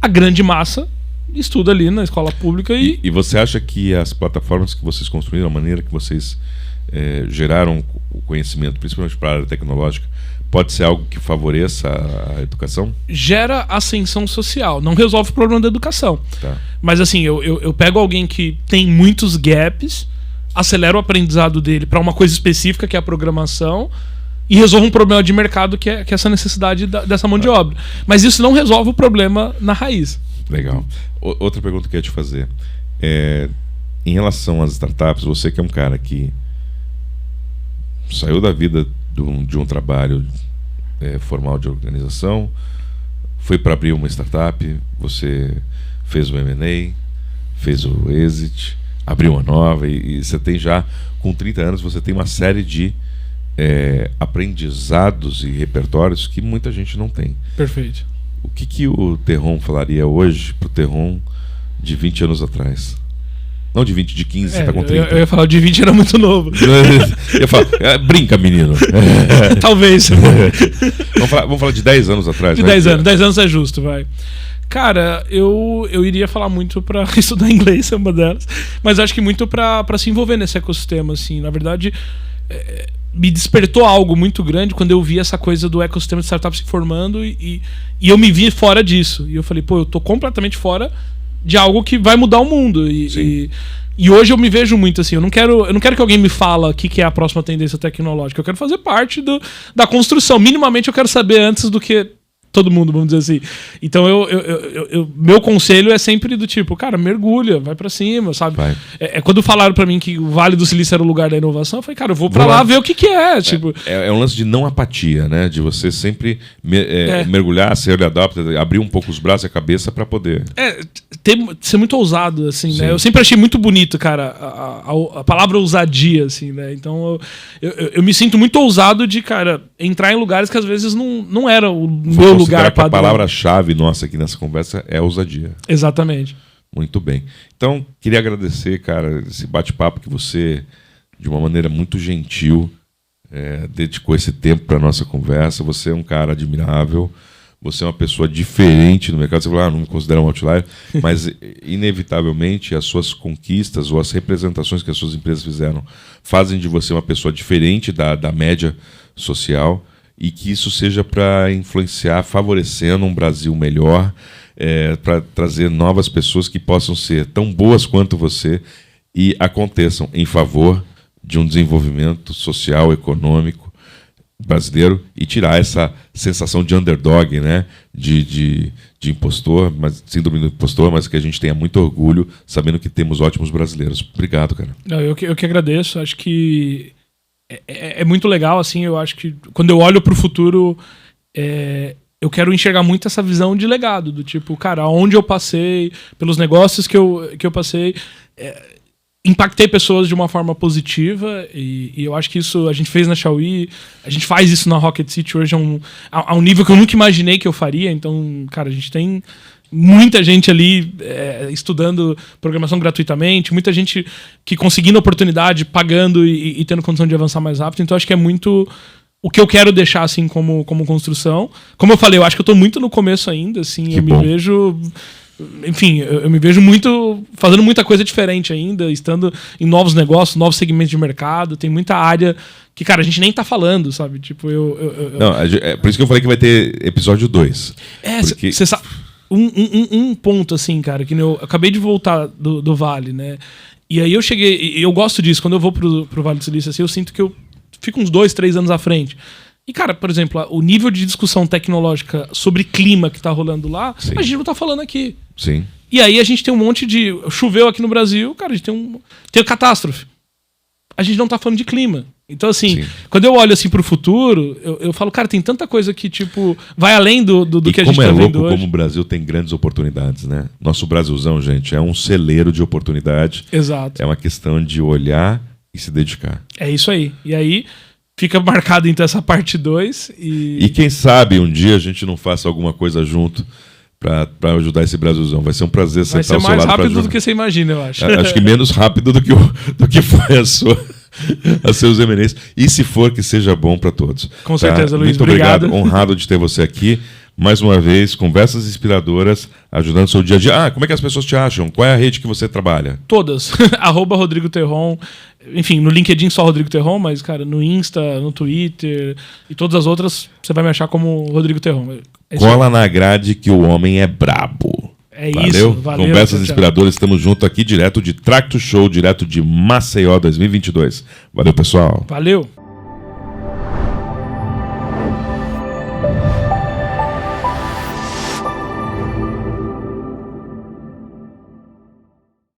S1: a grande massa estuda ali na escola pública.
S2: E você acha que as plataformas que vocês construíram, a maneira que vocês geraram o conhecimento, principalmente para a área tecnológica, pode ser algo que favoreça a educação?
S1: Gera ascensão social, não resolve o problema da educação.
S2: Tá.
S1: Mas assim, eu pego alguém que tem muitos gaps, acelero o aprendizado dele para uma coisa específica, que é a programação, e resolve um problema de mercado, que é essa necessidade dessa mão de obra. Mas isso não resolve o problema na raiz.
S2: Legal. Outra pergunta que eu ia te fazer. Em relação às startups, você que é um cara que saiu da vida de um trabalho formal de organização, foi para abrir uma startup, você fez o M&A, fez o exit, abriu uma nova, e você tem já, com 30 anos, você tem uma série de aprendizados e repertórios que muita gente não tem.
S1: Perfeito.
S2: O que o Terron falaria hoje pro Terron de 20 anos atrás? Não de 20, de 15, você tá com 30.
S1: Eu ia falar, de 20 era muito novo.
S2: Eu ia falar, brinca, menino.
S1: Talvez.
S2: Vamos falar de 10 anos atrás.
S1: De 10 anos. 10 anos é justo, vai. Cara, eu iria falar muito pra estudar inglês, é uma delas. Mas acho que muito pra se envolver nesse ecossistema, assim. Na verdade, me despertou algo muito grande quando eu vi essa coisa do ecossistema de startups se formando e eu me vi fora disso. E eu falei, pô, eu tô completamente fora de algo que vai mudar o mundo. E hoje eu me vejo muito assim, eu não quero que alguém me fala o que é a próxima tendência tecnológica. Eu quero fazer parte da construção. Minimamente eu quero saber antes do que todo mundo, vamos dizer assim. Então, meu conselho é sempre do tipo, cara, mergulha, vai pra cima, sabe? Quando falaram pra mim que o Vale do Silício era o lugar da inovação, eu falei, cara, eu vou pra lá ver o que é. Tipo...
S2: É um lance de não apatia, né? De você sempre mergulhar, ser early adopter, abrir um pouco os braços e a cabeça pra poder...
S1: ser muito ousado, assim, né? Eu sempre achei muito bonito, cara, a palavra ousadia, assim, né? Então, eu me sinto muito ousado de, cara, entrar em lugares que às vezes não era o meu lugar
S2: padrão. A palavra-chave nossa aqui nessa conversa é ousadia.
S1: Exatamente.
S2: Muito bem. Então, queria agradecer, cara, esse bate-papo que você, de uma maneira muito gentil, dedicou esse tempo para nossa conversa. Você é um cara admirável, você é uma pessoa diferente no mercado. Você falou, não me considera um outlier, mas inevitavelmente as suas conquistas ou as representações que as suas empresas fizeram fazem de você uma pessoa diferente da média social, e que isso seja para influenciar, favorecendo um Brasil melhor, para trazer novas pessoas que possam ser tão boas quanto você e aconteçam em favor de um desenvolvimento social, econômico brasileiro, e tirar essa sensação de underdog, né? de impostor, mas síndrome do impostor, mas que a gente tenha muito orgulho sabendo que temos ótimos brasileiros. Obrigado, cara.
S1: Eu que agradeço. Acho que é muito legal, assim. Eu acho que quando eu olho para o futuro, eu quero enxergar muito essa visão de legado, do tipo, cara, aonde eu passei, pelos negócios que eu passei, impactei pessoas de uma forma positiva, e eu acho que isso a gente fez na Xiaomi, a gente faz isso na Rocket City hoje a um nível que eu nunca imaginei que eu faria. Então, cara, a gente tem muita gente ali estudando programação gratuitamente, muita gente que conseguindo oportunidade, pagando e tendo condição de avançar mais rápido. Então, acho que é muito o que eu quero deixar, assim, como construção. Como eu falei, eu acho que eu tô muito no começo ainda, assim,
S2: que bom.
S1: Me vejo... Enfim, eu me vejo muito fazendo muita coisa diferente ainda, estando em novos negócios, novos segmentos de mercado. Tem muita área que, cara, a gente nem tá falando, sabe? Tipo,
S2: Não, por isso que eu falei que vai ter episódio 2.
S1: Porque... Você sabe, um ponto, assim, cara, que eu acabei de voltar do Vale, né? E aí eu cheguei, eu gosto disso, quando eu vou pro Vale do Silício, assim, eu sinto que eu fico uns 2, 3 anos à frente. E, cara, por exemplo, o nível de discussão tecnológica sobre clima que tá rolando lá,
S2: Sim.
S1: a gente não tá falando aqui.
S2: Sim.
S1: E aí a gente tem um monte de... Choveu aqui no Brasil, cara, a gente tem catástrofe. A gente não tá falando de clima. Então, assim,
S2: Sim.
S1: quando eu olho assim pro futuro, eu falo, cara, tem tanta coisa que, tipo, vai além do que a gente tá vendo hoje.
S2: E como é louco como o Brasil tem grandes oportunidades, né? Nosso Brasilzão, gente, é um celeiro de oportunidade.
S1: Exato.
S2: É uma questão de olhar e se dedicar.
S1: É isso aí. E aí... Fica marcado, então, essa parte 2. E
S2: quem sabe um dia a gente não faça alguma coisa junto para ajudar esse Brasilzão. Vai ser um prazer sentar ao seu lado.
S1: Vai ser mais rápido do que você imagina, eu acho.
S2: Acho que menos rápido do que foi a seus M&As. E se for, que seja bom para todos.
S1: Com certeza, Luiz.
S2: Muito obrigado. Honrado de ter você aqui. Mais uma vez, conversas inspiradoras, ajudando o seu dia a dia. Como é que as pessoas te acham? Qual é a rede que você trabalha?
S1: Todas. @Rodrigo Terron. Enfim, no LinkedIn só Rodrigo Terron, mas, cara, no Insta, no Twitter e todas as outras, você vai me achar como Rodrigo Terron.
S2: Cola na grade que o homem é brabo.
S1: Isso, valeu.
S2: Conversas inspiradoras, estamos juntos aqui, direto de Tracto Show, direto de Maceió 2022. Valeu, pessoal.
S1: Valeu.